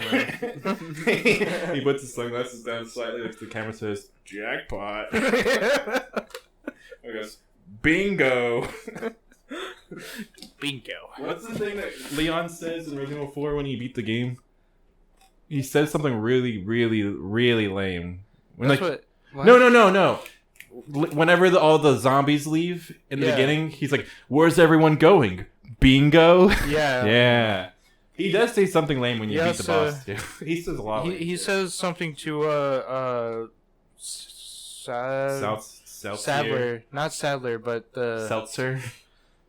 He puts his sunglasses down slightly if the camera says, jackpot. He goes, bingo. Bingo. What's the thing that Leon says in Resident Evil 4 when he beat the game? He says something really, really, really lame. When, That's like, what? No. Whenever all the zombies leave in the Yeah. beginning, he's like, "Where's everyone going? Bingo." Yeah. Yeah. He does say something lame when you Yes, beat the boss too. He says a lot. He says something to Sadler, not Sadler, but the Seltzer.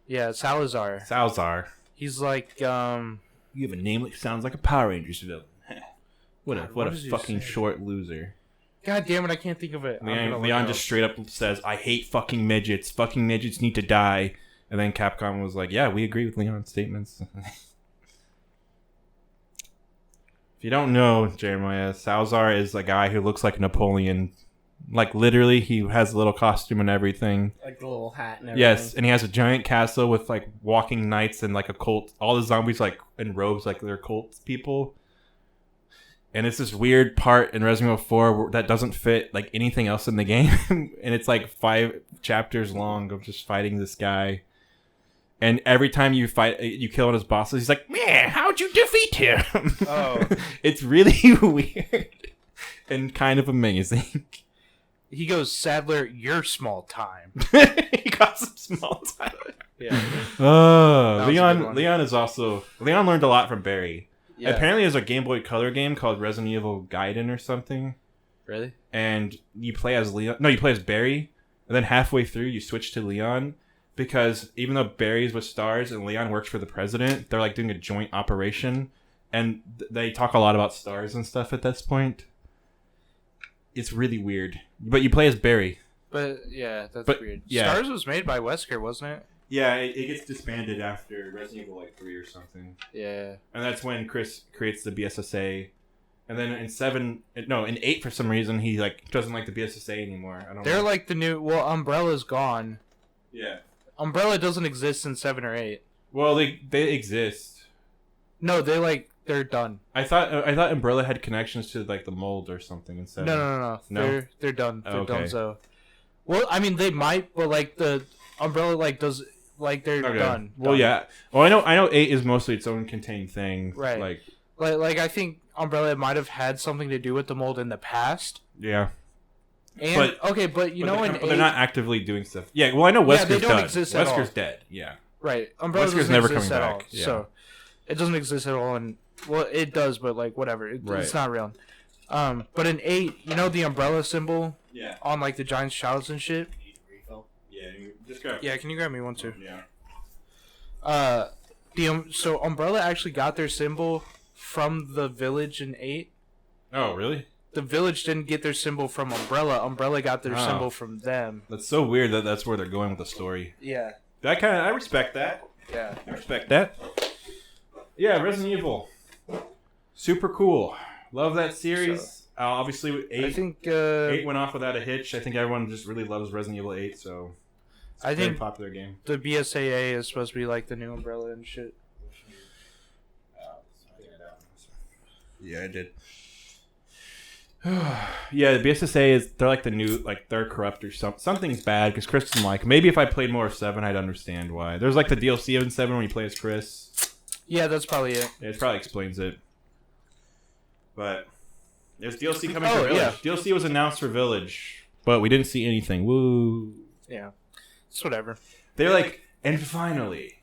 yeah, Salazar. Salzar. He's like, You have a name that sounds like a Power Rangers villain. What a God, what what a does he fucking say? short loser. God damn it, I can't think of it. I'm gonna look Leon it just up. straight up says, "I hate fucking midgets. Fucking midgets need to die." And then Capcom was like, "Yeah, we agree with Leon's statements." If you don't know, Jeremiah, Salazar is a guy who looks like Napoleon. Like, literally, he has a little costume and everything. Like the little hat and everything. Yes, and he has a giant castle with, like, walking knights and, like, a cult. All the zombies, like, in robes, like they're cult people. And it's this weird part in Resident Evil 4 that doesn't fit, like, anything else in the game. And it's, like, 5 chapters long of just fighting this guy. And every time you kill one of his bosses, he's like, "Man, how'd you defeat him?" Oh. It's really weird and kind of amazing. He goes, Sadler, you're small time. He got some small time. Yeah. Oh, was a good one. Leon learned a lot from Barry. Yeah. Apparently, there's a Game Boy Color game called Resident Evil Gaiden or something, Really? and you play as Leon. No, you play as Barry, and then halfway through, you switch to Leon because even though Barry's with Stars and Leon works for the president, they're like doing a joint operation, and they talk a lot about Stars and stuff at this point. It's really weird, but you play as Barry. But yeah, that's But, weird. yeah. Stars was made by Wesker, wasn't it? Yeah, it gets disbanded after Resident Evil 3 or something. Yeah. And that's when Chris creates the BSSA. And then in 8 for some reason he like doesn't like the BSSA anymore. I don't They're know. like the new. Well, Umbrella's gone. Yeah. Umbrella doesn't exist in 7 or 8. Well, they exist. No, they they're done. I thought Umbrella had connections to like the mold or something instead. No. No? They're done. They're Okay. done. So, well, I mean, they might, but like the Umbrella like does like they're done. Well, done. yeah. Well, I know 8 is mostly its own contained thing. Right. Like I think Umbrella might have had something to do with the mold in the past. Yeah. And but you know, they're not actively doing stuff. Yeah. Well, I know Wesker's they don't done. exist at all. Wesker's dead. Yeah. right, Umbrella Wesker's doesn't never exist coming at back, all. yeah. So it doesn't exist at all, and well, it does, but like whatever, Right. it's not real. But in 8, you know the umbrella symbol Yeah. on like the Giants shouts and shit. Yeah. Just grab. Yeah, can you grab me one too? Yeah. So Umbrella actually got their symbol from the village in 8. Oh, really? The village didn't get their symbol from Umbrella. Umbrella got their Oh. symbol from them. That's so weird that that's where they're going with the story. Yeah. I respect that. Yeah. I respect that. Yeah, Resident Evil. Super cool. Love that series. Obviously, 8, I think 8 went off without a hitch. I think everyone just really loves Resident Evil 8, so it's a very popular game. the BSAA is supposed to be like the new Umbrella and shit. Yeah, I did. Yeah, the BSSA is they're like the new they're corrupt or something's bad because Chris doesn't like. Maybe if I played more of 7, I'd understand why. There's like the DLC in 7 when you play as Chris. Yeah, that's probably it. Yeah, it probably explains it. But there's DLC coming Oh, for Village. yeah. DLC was announced for Village, but we didn't see anything. Woo! Yeah, it's whatever. They're like, and finally,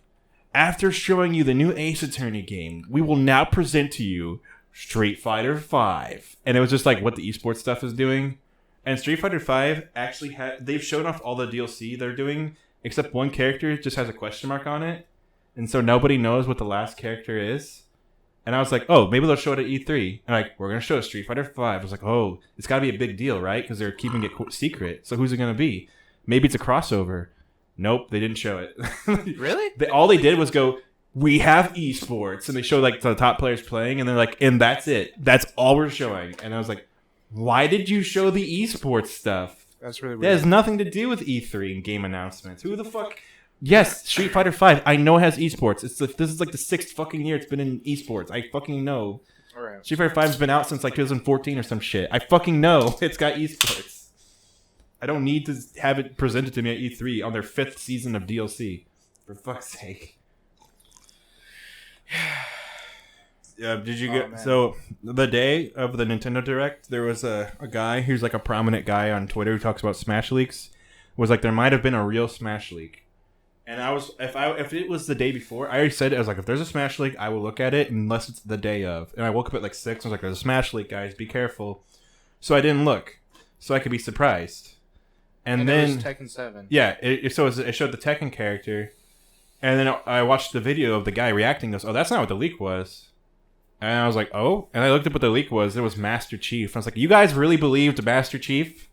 after showing you the new Ace Attorney game, we will now present to you Street Fighter V. And it was just like what the esports stuff is doing. And Street Fighter V actually they've shown off all the DLC they're doing, except one character just has a question mark on it. And so nobody knows what the last character is. And I was like, oh, maybe they'll show it at E3. And like, we're going to show Street Fighter V. I was like, oh, it's got to be a big deal, right? Because they're keeping it secret. So who's it going to be? Maybe it's a crossover. Nope, they didn't show it. Really? All they did was go, we have esports. And they showed like the top players playing. And they're like, and that's it. That's all we're showing. And I was like, why did you show the esports stuff? That's really That weird. has nothing to do with E3 and game announcements. Who the fuck... Yes, Street Fighter V. I know it has esports. This is like the 6th fucking year it's been in esports. I fucking know. All right. Street Fighter V has been out since like 2014 or some shit. I fucking know it's got esports. I don't need to have it presented to me at E3 on their 5th season of DLC. For fuck's sake. Yeah, did you get... man. So, the day of the Nintendo Direct, there was a guy who's like a prominent guy on Twitter who talks about Smash leaks. Was like, there might have been a real Smash leak. And I was, if it was the day before, I already said it. I was like, if there's a Smash leak, I will look at it unless it's the day of. And I woke up at like 6. I was like, there's a Smash leak, guys. Be careful. So I didn't look, so I could be surprised. And then it was Tekken 7. yeah, it showed the Tekken character, and then I watched the video of the guy reacting. Goes, oh, that's not what the leak was. And I was like, oh. And I looked up what the leak was. It was Master Chief. I was like, you guys really believed Master Chief?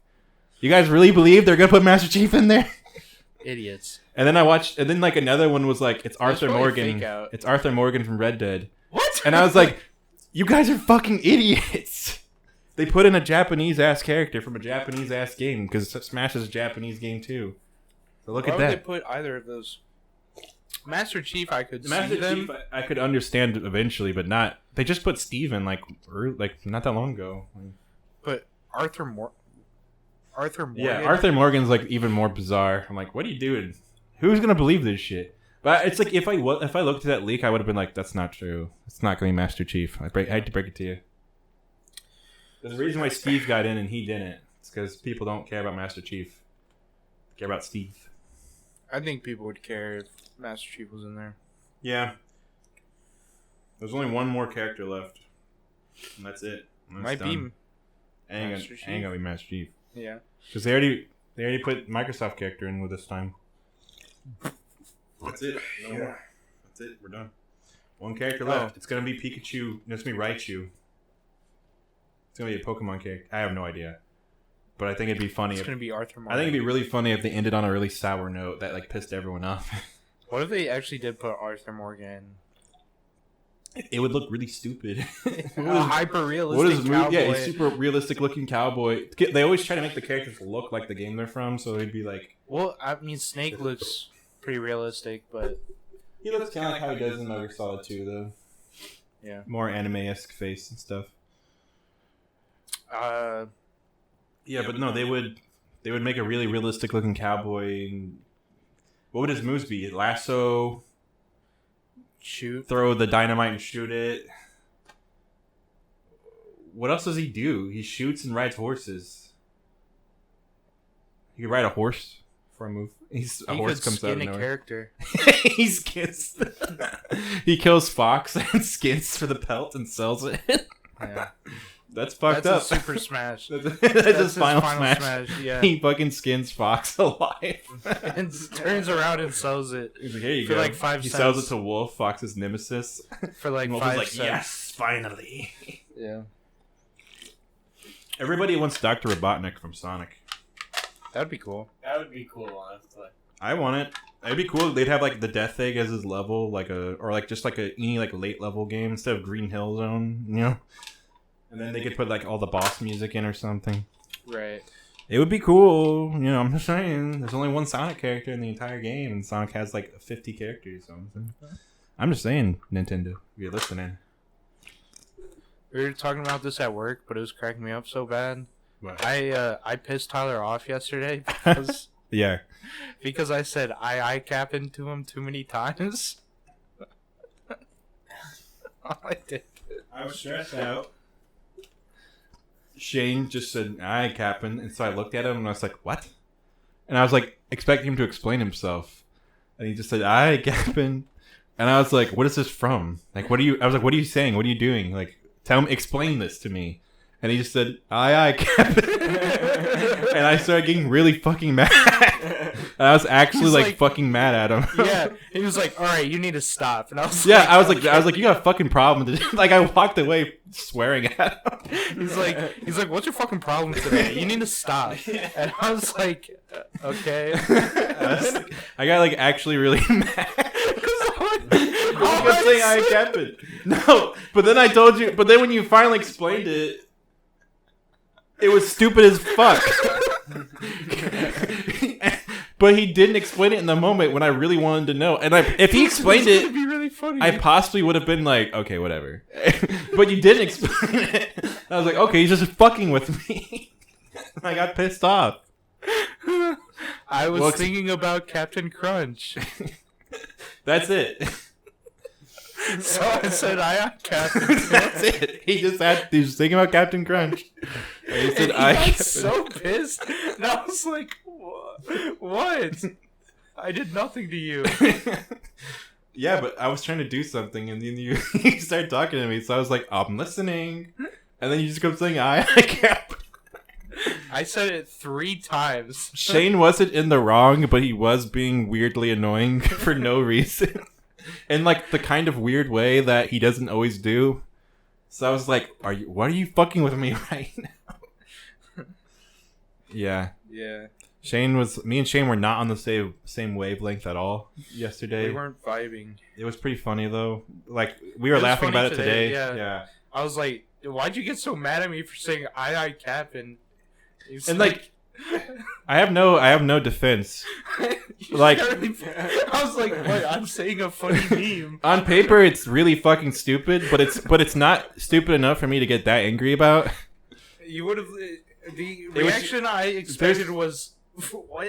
You guys really believe they're gonna put Master Chief in there? Idiots. And then I watched, and then like another one was like, it's Arthur probably Morgan. fake out. It's Arthur Morgan from Red Dead. What? And I was like, you guys are fucking idiots. They put in a Japanese ass character from a Japanese ass game because Smash is a Japanese game too. So look Why at would that. they put either of those? Master Chief, I could Master see them. Chief, I could understand eventually, but not. They just put Steven like not that long ago. But Arthur Morgan. Yeah, Arthur Morgan's like even more bizarre. I'm like, what are you doing? Who's gonna believe this shit? But it's like if I looked at that leak, I would have been like, that's not true. It's not gonna be Master Chief. I hate to break it to you. There's a reason why Steve got in and he didn't. It's because people don't care about Master Chief. They care about Steve. I think people would care if Master Chief was in there. Yeah. There's only one more character left, and that's it. And that's Might done. be. Ain't Master Chief. gonna be Master Chief. Yeah. Because they already put Microsoft character in with this time. That's it. No more. That's it. We're done. One character left. It's gonna be Pikachu. No, it's gonna be Raichu. It's gonna be a Pokemon character. I have no idea, but I think it'd be funny. It's going to be Arthur Morgan. I think it'd be really funny if they ended on a really sour note that like pissed everyone off. What if they actually did put Arthur Morgan? It would look really stupid. A hyper realistic cowboy. Yeah, a super realistic looking cowboy. They always try to make the characters look like the game they're from, so it'd be like. Well, I mean, Snake looks pretty realistic, but He looks kind of like how he does in Metal Gear Solid 2, though. Yeah. More anime-esque face and stuff. Yeah, but no, they would make a really realistic looking cowboy. What would his moves be? Lasso, shoot. throw the dynamite and shoot it. What else does he do? He shoots and rides horses. He could ride a horse for a move. A horse comes out of nowhere. Character. He skins. He kills Fox and skins for the pelt and sells it. Yeah. That's fucked That's up. a super smash. That's That's his final smash. Yeah. He fucking skins Fox alive. And turns around and sells it He's like, here you for go. like 5 He cents. sells it to Wolf, Fox's nemesis. For like Wolf 5 is like, cents. yes, finally. Yeah. Everybody wants Dr. Robotnik from Sonic. That'd be cool. That would be cool, honestly. I want it. It'd be cool. They'd have like the Death Egg as his level, just like any like late level game instead of Green Hill Zone, you know. And then they could put like all the boss music in or something. Right. It would be cool, you know. I'm just saying. There's only one Sonic character in the entire game, and Sonic has like 50 characters. So I'm just saying, Nintendo, if you're listening. We were talking about this at work, but it was cracking me up so bad. What? I pissed Tyler off yesterday because Yeah. because I said I cap into him too many times. All I did. I was stressed out. Shane just said, "I capping," and so I looked at him and I was like, "What?" And I was like expecting him to explain himself, and he just said, "I capping," and I was like, "What is this from? Like, what are you?" I was like, "What are you saying? What are you doing? Like, explain this to me." And he just said, "I capping," and I started getting really fucking mad. And I was actually He's like like- fucking mad at him. Yeah, he was like, "All right, you need to stop." And I was Yeah, like, I was like, you got a fucking problem. with this." Like, I walked away swearing at him. He's like, "What's your fucking problem today? You need to stop." And I was like, "Okay." I got like actually really mad. All I kept saying I kept it. No, but then I told you. But then when you finally explained it, it was stupid as fuck. But he didn't explain it in the moment when I really wanted to know. And if he explained It'd it, be really funny. I possibly would have been like, okay, whatever. But you didn't explain it. I was like, okay, he's just fucking with me. I got pissed off. I was Well, thinking about Captain Crunch. That's it. So I said, I Captain. That's it. He was thinking about Captain Crunch. And he said, And I got Captain. so pissed. And I was like, what? I did nothing to you. Yeah, but I was trying to do something, and then you started talking to me, so I was like, I'm listening. And then you just kept saying, I Cap. I said it 3 times. Shane wasn't in the wrong, but he was being weirdly annoying for no reason. In like the kind of weird way that he doesn't always do. So I was like, why are you fucking with me right now? Yeah. Yeah. Me and Shane were not on the same wavelength at all yesterday. We weren't vibing. It was pretty funny though. Like we were It was laughing funny about it today. today, yeah. Yeah. I was like, why'd you get so mad at me for saying I Captain? And like I have no defense. Like- I was like, what? I'm saying a funny meme. On paper it's really fucking stupid, but it's not stupid enough for me to get that angry about. You would have. The reaction I expected was what,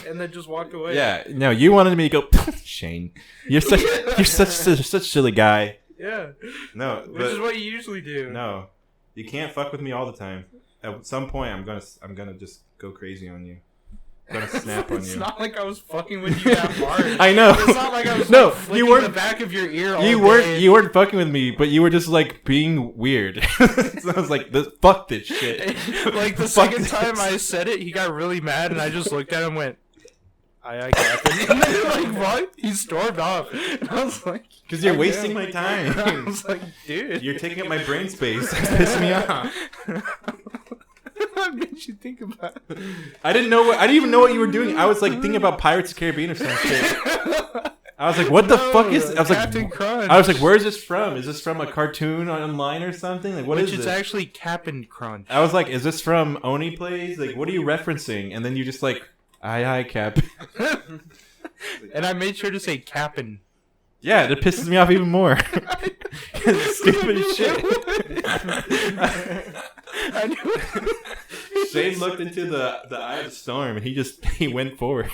and then just walk away. Yeah, no, you wanted me to go Shane. You're such a silly guy. Yeah. No, Which is what you usually do. no. You can't fuck with me all the time. At some point I'm gonna just go crazy on you. I'm gonna snap on It's you. not like I was fucking with you that hard. I know. It's not like I was No, like, flicking you weren't- the back of your ear all You day. weren't fucking with me, but you were just like being weird. So I was like, fuck this shit. Like the Fuck second this. time I said it, he got really mad, and I just looked at him and went, I Captain. And then like, what? He stormed off. And I was like, Because you're "God wasting damn." my time. I was like, dude. You're taking up my brain space. It's pissing me off. What made you think about it? I didn't even know what you were doing. I was like thinking about Pirates of the Caribbean or some shit. I was like, what the fuck is this? I was Captain like, Crunch. where is this from? Is this from a cartoon online or something? Like, what is Which is this? actually Captain Crunch. I was like, is this from Oni Plays? Like, what are you referencing? And then you just like, aye, Cap. And I made sure to say Captain. Yeah, that pisses me off even more. because it's stupid as shit. I knew. Shane looked into the eye of the storm and he went forward.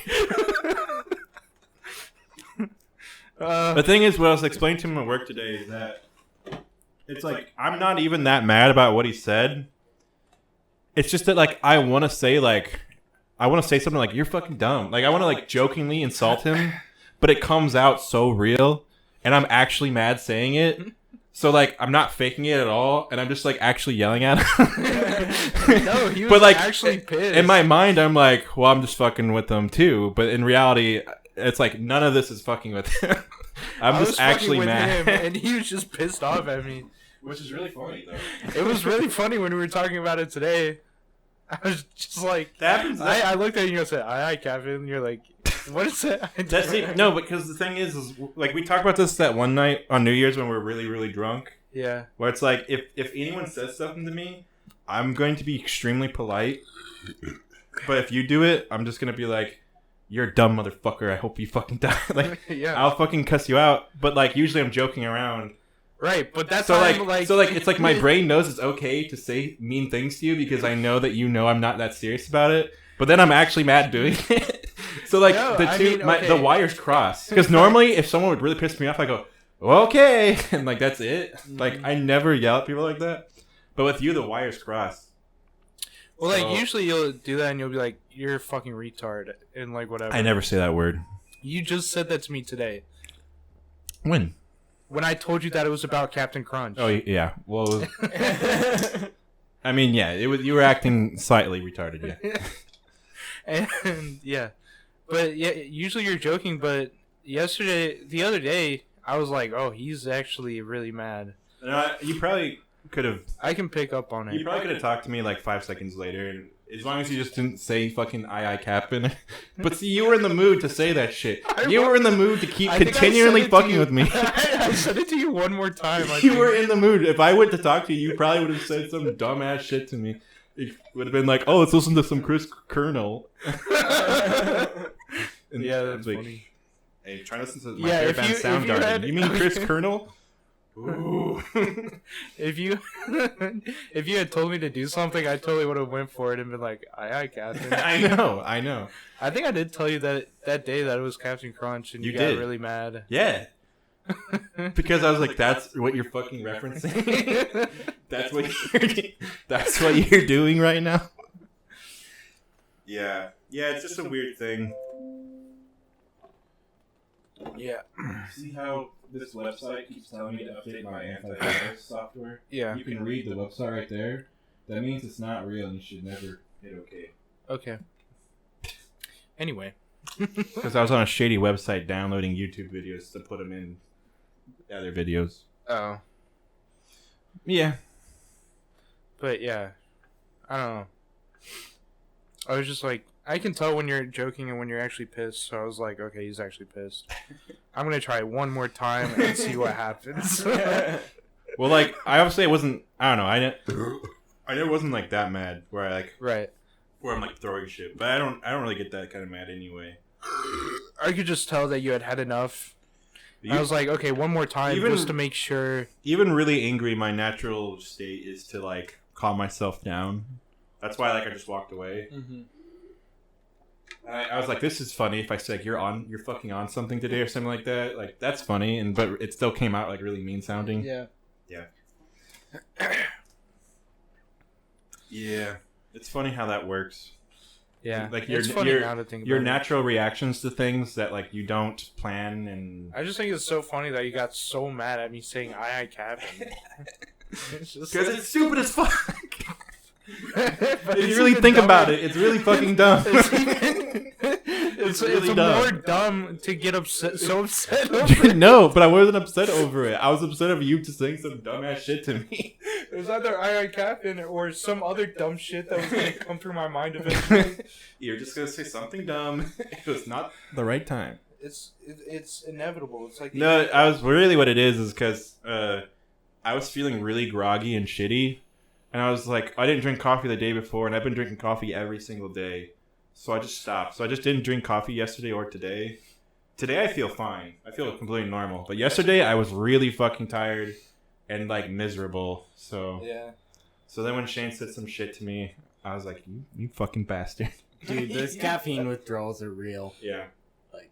The thing is, what I was explaining to him at work today is that it's like I'm not even that mad about what he said. It's just that like I want to say something like you're fucking dumb. Like I want to like jokingly insult him, but it comes out so real, and I'm actually mad saying it. So like I'm not faking it at all, and I'm just like actually yelling at him. No, he was but, like, actually pissed. In my mind, I'm like, well, I'm just fucking with them too. But in reality, it's like none of this is fucking with him. I'm I just was actually fucking with mad. him, and he was just pissed off at me. Which is really funny though. It was really funny when we were talking about it today. I was just like, That happens. I looked at you and said, aye, Captain. And you're like, what is that? That's it. No, because the thing is like we talked about this that one night on New Year's when we were really, really drunk. Yeah. Where it's like if anyone says something to me, I'm going to be extremely polite. But if you do it, I'm just gonna be like, "You're a dumb motherfucker. I hope you fucking die." Like, Yeah. I'll fucking cuss you out. But like, usually I'm joking around. Right, but that's So why like, I'm like, it's like my brain knows it's okay to say mean things to you because I know that you know I'm not that serious about it. But then I'm actually mad doing it. So like No, the I two, mean, the okay. wires cross. Because normally, if someone would really piss me off, I go, well, "Okay," and like that's it. Like I never yell at people like that. But with you, the wires cross. Well, like So- usually you'll do that and you'll be like, "You're a fucking retard," and like whatever. I never say that word. You just said that to me today When? when I told you that it was about Captain Crunch. Oh yeah. Well, it was, I mean, yeah. It was you were acting slightly retarded. Yeah. And yeah, but yeah, usually you're joking. But the other day, I was like, "Oh, he's actually really mad." You probably could have. I can pick up on You it. probably could have talked to me like 5 seconds later, and as long as you just didn't say fucking "aye, Captain." But see, you were in the mood to say that shit. You were in the mood to keep I think I said continually it to fucking you- with me. I said it to you one more time. I You think. were in the mood. If I went to talk to you, you probably would have said some dumbass shit to me. It would have been like, "Oh, let's listen to some Chris Colonel." And Yeah, I that's was like, funny. "Hey, try to listen to my Yeah, favorite if band you- if you Soundgarden." had- You mean Chris Colonel? Ooh. If you if you had told me to do something, I totally would have went for it and been like, "Aye, Captain." I know. I think I did tell you that day that it was Captain Crunch, and you, You got did. really mad. Yeah. Because I was like, that's what you're fucking referencing. That's what you're doing right now. Yeah. Yeah, it's just a weird thing. Yeah, See how this website keeps telling me to update my antivirus software? yeah. You can read the website right there. That means it's not real and you should never hit OK. Okay. Anyway, Because I was on a shady website downloading YouTube videos to put them in other videos. oh, Yeah. but yeah, I don't know. I was just like, I can tell when you're joking and when you're actually pissed. So I was like, okay, he's actually pissed. I'm gonna try it one more time and see what happens. Well, like, I obviously wasn't. I don't know. I never wasn't like that mad where Right. I'm like throwing shit. But I don't really get that kind of mad anyway. I could just tell that you had enough. I was like, okay, one more time Even- just to make sure. Even really angry, my natural state is to like calm myself down. That's why like I just walked away. Mm-hmm. I was like, this is funny. If I say like, you're fucking on something today or something like that, like that's funny. But it still came out like really mean sounding. Yeah. Yeah. It's funny how that works. Yeah. Like it's funny now to think about your it. natural reactions to things that like you don't plan and I just think it's so funny that you got so mad at me saying "aye, Captain." It's just because it's stupid as fuck. But If it's you really even think dumber. about it, it's really fucking dumb. It's really it's dumb. more dumb to get upset, so upset over. No, but I wasn't upset over it. I was upset over you just saying some dumbass shit to me. It was either "aye, Captain" or some other dumb shit that was gonna come through my mind eventually. You're just gonna say something dumb. It was not the right time. It's inevitable. It's like No, I was really what it is because I was feeling really groggy and shitty, and I was like, I didn't drink coffee the day before, and I've been drinking coffee every single day, so I just stopped. So I just didn't drink coffee yesterday or today. Today I feel fine. I feel completely normal, but yesterday I was really fucking tired, and like miserable. So Yeah. so then when Shane said some shit to me, I was like, you fucking bastard. Dude, those caffeine withdrawals are real. Yeah. Like,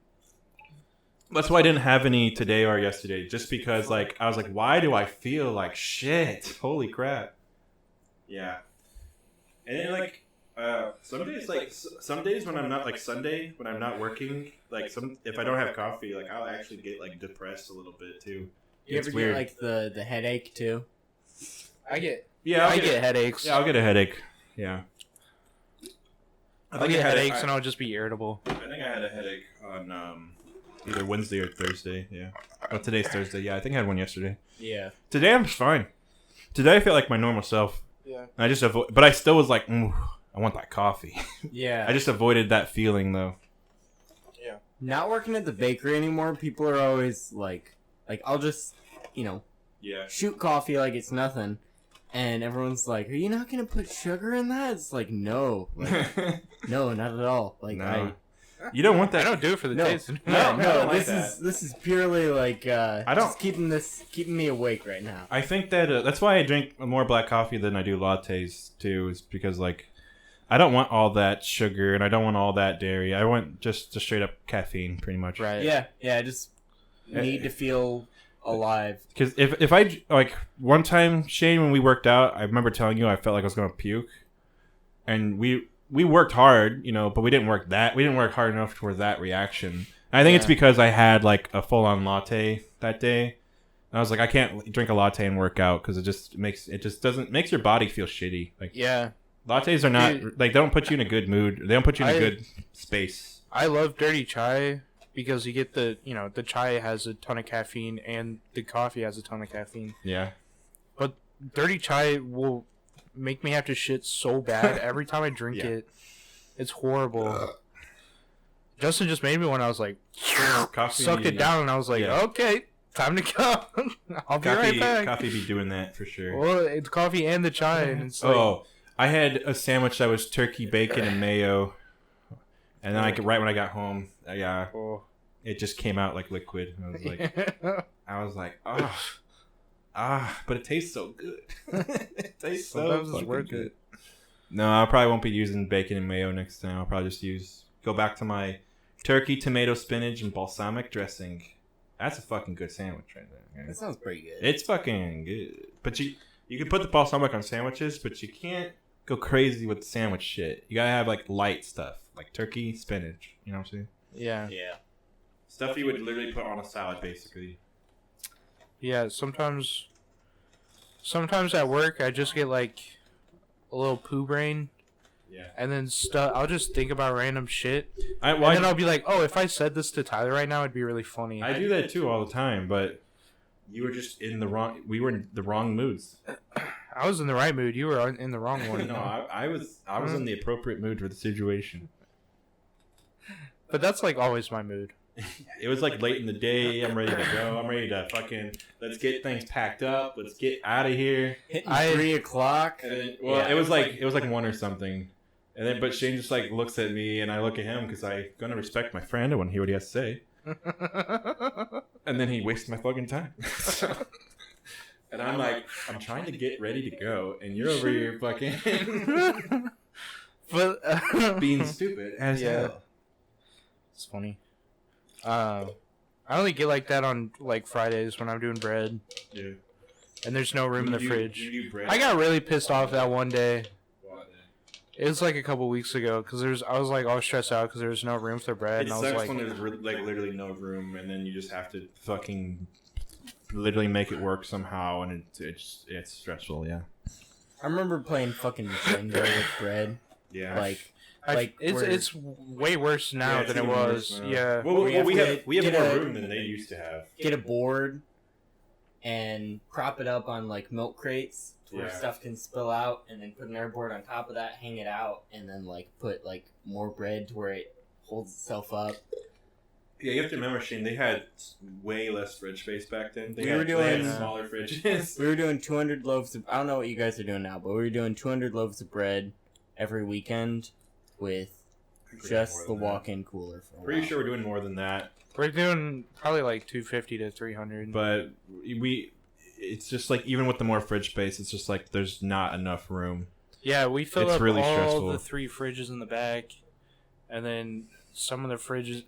that's why I didn't have any today or yesterday, just because like I was like, why do I feel like shit? Holy crap. Yeah. And then like some days when I'm not like Sunday when I'm not working, like if I don't have coffee, like I'll actually get like depressed a little bit too. you It's ever weird. get like the headache too? I get I'll get headaches. Yeah, I'll get a headache. Yeah. I'll get headaches and I'll just be irritable. I think I had a headache on either Wednesday or Thursday. Yeah. Oh, today's Thursday. Yeah, I think I had one yesterday. Yeah. Today I'm fine. Today I feel like my normal self. Yeah. I just but I still was like, I want that coffee. Yeah. I just avoided that feeling though. Yeah. Not working at the bakery anymore, people are always like I'll just, Yeah. shoot coffee like it's nothing. And everyone's like, "Are you not gonna put sugar in that?" It's like, no, like, no, not at all. Like, No. You don't want I that. don't do it for the No. taste. no, don't like this is purely like don't- just keeping me awake right now. I think that that's why I drink more black coffee than I do lattes too. Is because like I don't want all that sugar and I don't want all that dairy. I want just straight up caffeine, pretty much. Right. Yeah, I just need to feel alive. Because if I like one time, Shane, when we worked out, I remember telling you I felt like I was gonna puke, and we worked hard, but we didn't work hard enough for that reaction. And I think it's Yeah. because I had like a full on latte that day. And I was like, I can't drink a latte and work out because it just makes your body feel shitty. Like Yeah. lattes are not like they don't put you in a good mood. They don't put you in a good space. I love dirty chai because you get the chai has a ton of caffeine and the coffee has a ton of caffeine. Yeah. But dirty chai will make me have to shit so bad every time I drink Yeah. it. It's horrible. Justin just made me one. I was like, Coffee sucked it down, and I was like, Yeah. okay, time to go. I'll be right back. Coffee be doing that for sure. Well, it's coffee and the chai, and it's like, Oh, I had a sandwich that was turkey, bacon, and mayo, and then right when I got home, oh. it just came out like liquid. I was like, but it tastes so good. It tastes Sometimes so it's fucking worth good. it. No, I probably won't be using bacon and mayo next time. I'll probably just go back to my turkey, tomato, spinach, and balsamic dressing. That's a fucking good sandwich right there. That sounds pretty good. It's fucking good. But you can put the balsamic on sandwiches, but you can't go crazy with the sandwich shit. You gotta have like light stuff, like turkey, spinach. You know what I'm saying? Yeah. Stuff you would literally put on a salad, basically. Yeah, sometimes at work I just get like a little poo brain, Yeah. and then I'll just think about random shit, Well, and then I'll be like, oh, if I said this to Tyler right now, it'd be really funny. I do that too all the time, but you were just we were in the wrong moods. I was in the right mood. You were in the wrong one. No, I was in the appropriate mood for the situation. But that's like always my mood. It was like late in the day. I'm ready to go. I'm ready to let's get things packed up. Let's get out of here. Hitting 3 o'clock. And then, it was like 1 or something. And then, but Shane just like looks at me, and I look at him because I'm gonna respect my friend. I want to hear what he has to say. And then he wastes my fucking time. And I'm like, I'm trying to get ready to go, and you're over here fucking But being stupid as hell. It's funny. I only get like that on like Fridays when I'm doing bread, Yeah. and there's no room in the fridge. You do bread? I got really pissed off that one day. It was like a couple weeks ago because I was like all stressed out because there was no room for bread, It and I was sucks like, when there's like literally no room, and then you just have to fucking literally make it work somehow, and it's stressful. Yeah. I remember playing fucking Jenga with bread. Yeah. Like it's way worse now it's than it even worse was. now. Yeah. Well, we have get more a- room than they used to have. get a board and prop it up on like milk crates to where Yeah. stuff can spill out, and then put an air board on top of that, hang it out, and then like put like more bread to where it holds itself up. Yeah, you have to remember, Shane. They had way less fridge space back then. They We had were doing- smaller fridges. We were doing 200 loaves of, I don't know what you guys are doing now, but we were doing 200 loaves of bread every weekend with just the walk-in cooler for a Pretty while. sure we're doing more than that. We're doing probably like 250 to 300. But it's just like even with the more fridge space, it's just like there's not enough room. Yeah, we fill It's up really all stressful. the 3 fridges in the back, and then some of the fridges,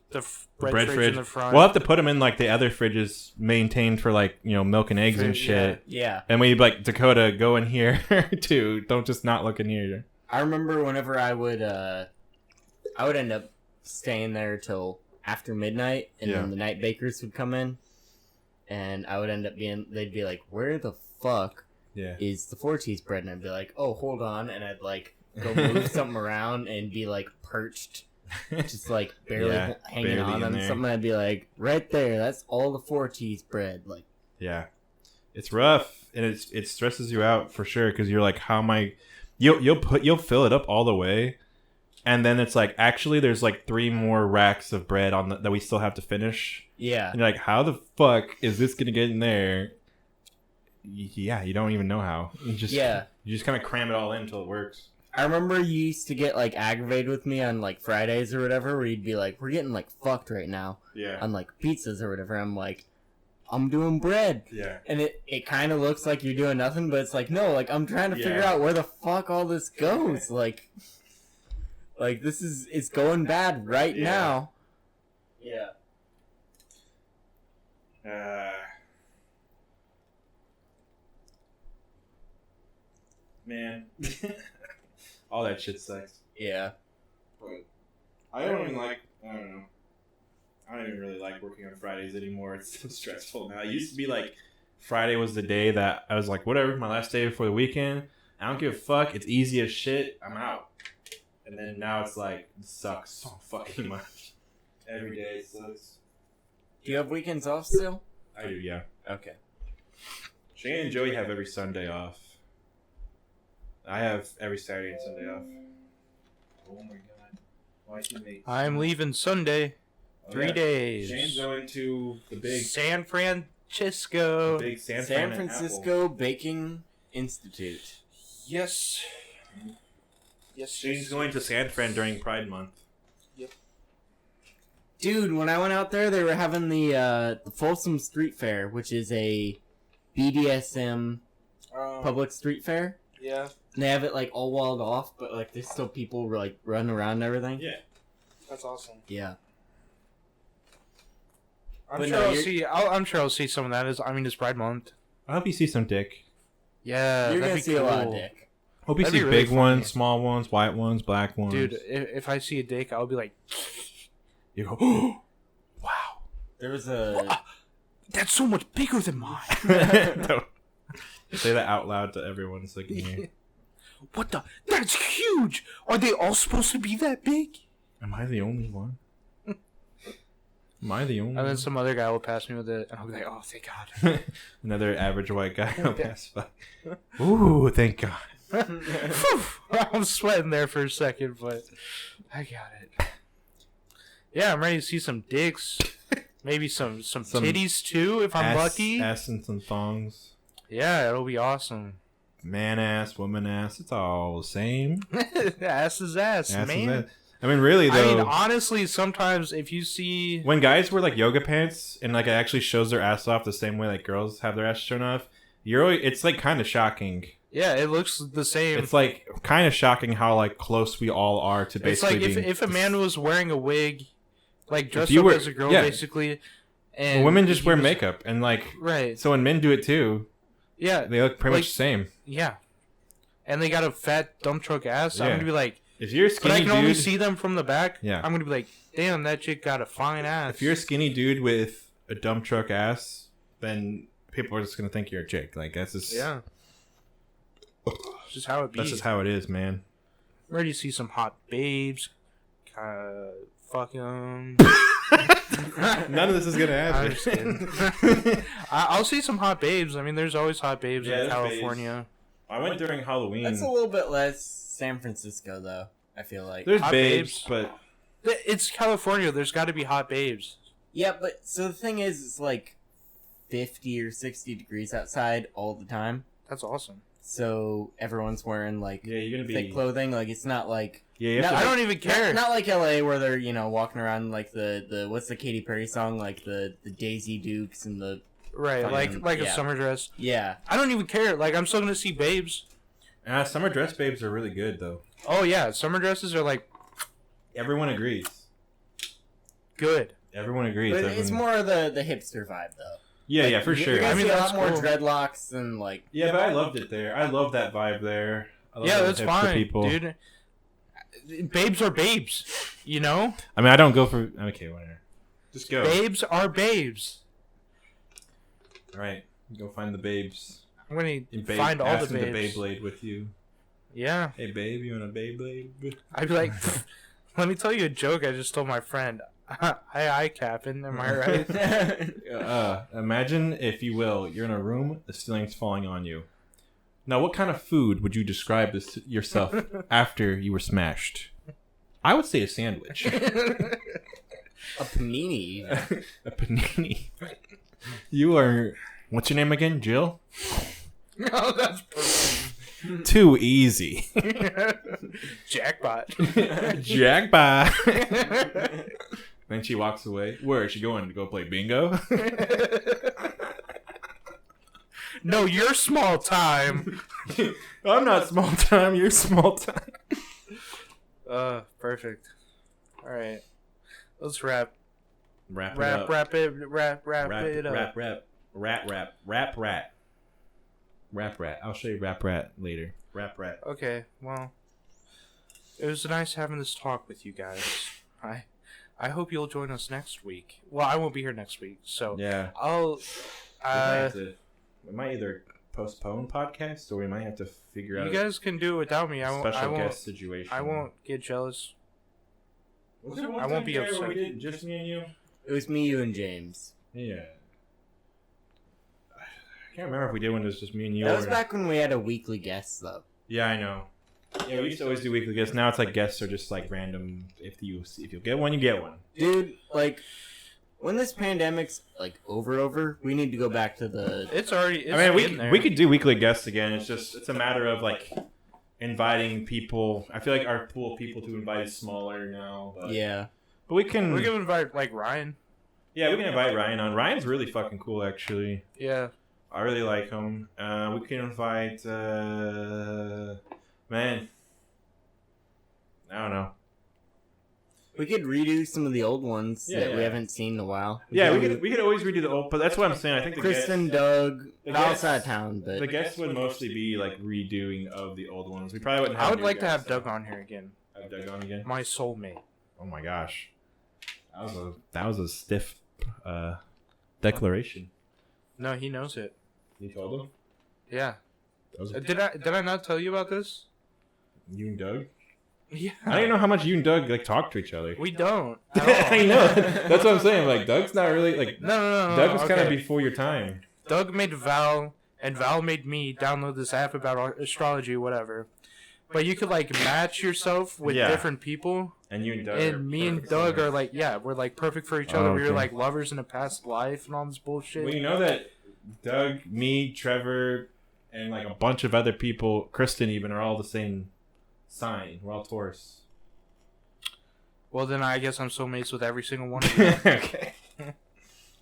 bread Bread fridge in the front. We'll have to put them in like the other fridges maintained for like milk and eggs and shit. Yeah. And we like Dakota go in here too. Don't just not look in here. I remember whenever I would end up staying there till after midnight, and Yeah. then the night bakers would come in, and I would end up they'd be like, "Where the fuck Yeah. is the 4 cheese bread?" And I'd be like, "Oh, hold on," and I'd like go move something around and be like perched, just like barely Yeah, hanging barely on in them. there. Something I'd be like, "Right there, that's all the 4 cheese bread." Like, Yeah, it's rough and it stresses you out for sure because you're like, how am I? You'll fill it up all the way, and then it's like actually there's like 3 more racks of bread on that we still have to finish. yeah, And you're like, how the fuck is this gonna get in there? Yeah, you don't even know how. You just kind of cram it all in until it works. I remember you used to get like aggravated with me on like Fridays or whatever, where you'd be like, "We're getting like fucked right now Yeah, on like pizzas or whatever." I'm like, "I'm doing bread." yeah. And it kind of looks like you're doing nothing, but it's like, no, like I'm trying to figure Yeah. out where the fuck all this goes. Like this is, it's going bad right Yeah. now. Yeah. Man, all that shit sucks. Yeah. But I don't even like. I don't know. I don't even really like working on Fridays anymore. It's so stressful now. It used to be like Friday was the day that I was like, whatever, my last day before the weekend. I don't give a fuck. It's easy as shit. I'm out. And then now it's like, it sucks so fucking much. Every day sucks. Do you have weekends off still? I do, yeah. Okay. Shane and Joey have every Sunday off. I have every Saturday and Sunday off. Oh my god. Why teammates? I'm leaving Sunday. Oh, 3 yeah. days. Shane's going to the big San Francisco. big San Francisco Baking Institute. Yes. Yes. Shane's going to San Fran during Pride Month. Dude, when I went out there, they were having the Folsom Street Fair, which is a BDSM public street fair. Yeah. And they have it like all walled off, but like there's still people like running around and everything. Yeah. That's awesome. Yeah. I'm But sure no, I'll you're- see. I'm sure I'll see some of that. It's Pride Month. I hope you see some dick. Yeah, You're that'd gonna be see a lot of dick. Hope you That'd see be really big funny. ones, small ones, white ones, black ones. Dude, if I see a dick, I'll be like, you go, oh, wow. There was a that's so much bigger than mine. Don't say that out loud to everyone so they can hear. What the? That's huge. Are they all supposed to be that big? Am I the only one? Am I the only And then one? some other guy will pass me with it, and I'll be like, oh, thank God. Another average white guy will pass by. Ooh, thank God. Phew. I'm sweating there for a second, but I got it. Yeah, I'm ready to see some dicks. Maybe some titties too, if I'm lucky. Ass and some thongs. Yeah, it'll be awesome. Man ass, woman ass, it's all the same. Ass is ass, Ass man. is ass. I mean, really though. I mean, honestly, sometimes if you see, when guys wear like yoga pants and like it actually shows their ass off the same way like girls have their ass shown off, it's like kind of shocking. yeah, it looks the same. It's like kind of shocking how like close we all are to It's basically like being. if a man was wearing a wig, like dressed you up were- as a girl, yeah. basically, and Well, women just he wear was- makeup and like right? so when men do it too, Yeah, they look pretty Like- much the same. yeah, and they got a fat dump truck ass. I'm Yeah. gonna be like, If you're a but skinny I can only dude, see them from the back. Yeah. I'm gonna be like, damn, that chick got a fine ass. if you're a skinny dude with a dump truck ass, then people are just gonna think you're a chick. Like that's just yeah, it's just how it be. that's just how it is, man. I'm ready to see some hot babes. Fuck them. None of this is gonna I'm happen. just kidding. I'll see some hot babes. I mean, there's always hot babes Yeah, in there's babes. California. I went during Halloween. That's a little bit less San Francisco though, I feel like. There's Hot babes, babes. but It's California. There's got to be hot babes. Yeah, but so the thing is, it's like 50 or 60 degrees outside all the time. That's awesome. So everyone's wearing like yeah, you're gonna be. thick clothing. Like it's not like Yeah, you No, have to I don't even care. not like LA where they're walking around like the what's the Katy Perry song, like the Daisy Dukes and the Right, Fucking- like a yeah. summer dress. Yeah. I don't even care. Like, I'm still gonna see babes. Summer dress babes are really good though. Oh yeah, summer dresses are like Everyone agrees. good. Everyone agrees. But it's Everyone- more of the hipster vibe, though. Yeah, Like, yeah, for you're sure. gonna I mean, see a that's lot more cool. dreadlocks than, like... Yeah, but I loved it there. I love that vibe there. I love Yeah, those that's hipster fine, people. dude. Babes are babes, you know. I mean, I don't go for. Okay, whatever. Just go. Babes are babes. All right, go find the babes. I'm gonna And babe, find all ask the them babes. to Beyblade with you. Yeah, Hey, babe, you want a Beyblade? I'd be like, let me tell you a joke I just told my friend. Hi, Captain. Am I right? Imagine, if you will, you're in a room, the ceiling's falling on you. Now, what kind of food would you describe this yourself after you were smashed? I would say a sandwich. A panini. A panini. You are. What's your name again? Jill? Oh, that's perfect. Too easy. Jackpot. Jackpot. Then she walks away. Where is she going? To go play bingo? No, you're small time. I'm not small time. You're small time. Perfect. All right, let's wrap Wrap it it up. up. Rap rat. I'll show you rap rat later. Rap rat. Okay, well, it was nice having this talk with you guys. I hope you'll join us next week. Well, I won't be here next week, so Yeah. I'll. We might either postpone podcast or we might have to figure out You guys can do it without me. a I won't. special I won't. guest situation. I won't get jealous. Was there one I won't time, be Jared, where upset. we did just me and you? It was me, you, and James. Yeah. I can't remember if we did when it was just me and you. That was or- back when we had a weekly guest, though. Yeah, I know. Yeah, we used to always do weekly guests. Now it's like guests are just like random. If you get one, you get one. Dude, like, when this pandemic's, like, over, we need to go back to the... It's already. It's I mean, in there. we could do weekly guests again. It's a matter of like inviting people. I feel like our pool of people to invite is smaller now. But, Yeah. but we can. We can invite like Ryan. Yeah, we can invite Ryan on. Ryan's really fucking cool, actually. Yeah. I really like him. We can invite. Man, I don't know. We could redo some of the old ones Yeah, that we yeah. haven't seen in a while. Yeah, we could always redo the old. But that's what I'm saying. I think the Kristen, guests, Doug, the Val's guests- out of town, but... the guests would mostly be like redoing of the old ones. We probably wouldn't. Have I would new like to guests, have Doug on here again. Have Doug on again. My soulmate. Oh my gosh, that was a stiff declaration. No, he knows it. You told him. Yeah. That was Did I not tell you about this? you and Doug. Yeah. I don't even know how much you and Doug like talk to each other. We don't. at all. I know. That's what I'm saying. Like Doug's not really like. No. Doug was kind of okay. before your time. Doug made Val, and Val made me download this app about astrology, whatever. But you could like match yourself with Yeah. different people, And you and Doug. are and me and perfect Doug for are it. like, yeah, we're like perfect for each Oh, other. We were okay. like lovers in a past life and all this bullshit. Well, you know that Doug, me, Trevor, and like a bunch of other people, Kristen even, are all the same sign. We're all Taurus. Well, then I guess I'm soulmates with every single one of you. Okay.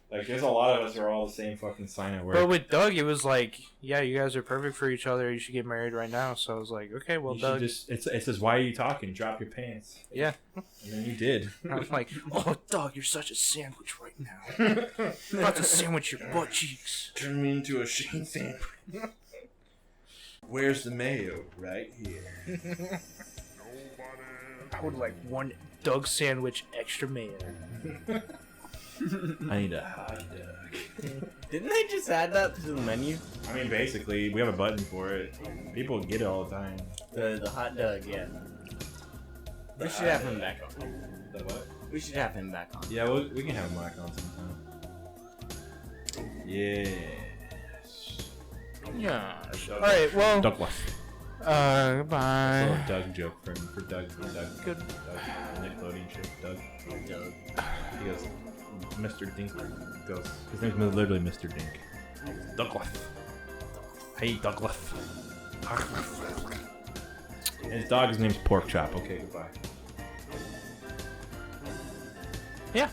Like, there's a lot of us who are all the same fucking sign at work. But with Doug, it was like, yeah, you guys are perfect for each other. You should get married right now. So I was like, okay, well, You should Doug. just, it says, why are you talking? Drop your pants. Yeah. And then you did. I was like, oh, Doug, you're such a sandwich right now. I'm about to sandwich your butt cheeks. Turn me into a Shane sandwich. Where's the mayo? Right here. I would like one Doug sandwich extra mayo. I need a hot dog. Didn't they just add that to the menu? I mean, basically, we have a button for it. People get it all the time. The hot dog, yeah. We should have him back on. The what? We should have him back on. Yeah, we can have him back on sometime. Yeah. Yeah. All right. Well. Douglas. Goodbye. It's a little Doug joke for Doug. Good. Doug. Nickelodeon show. Doug. Doug. He goes, Mr. Dink goes, his name's literally Mr. Dink. Douglas. Hey, Douglas. And his dog's name's Pork Chop. Okay, goodbye. Yeah.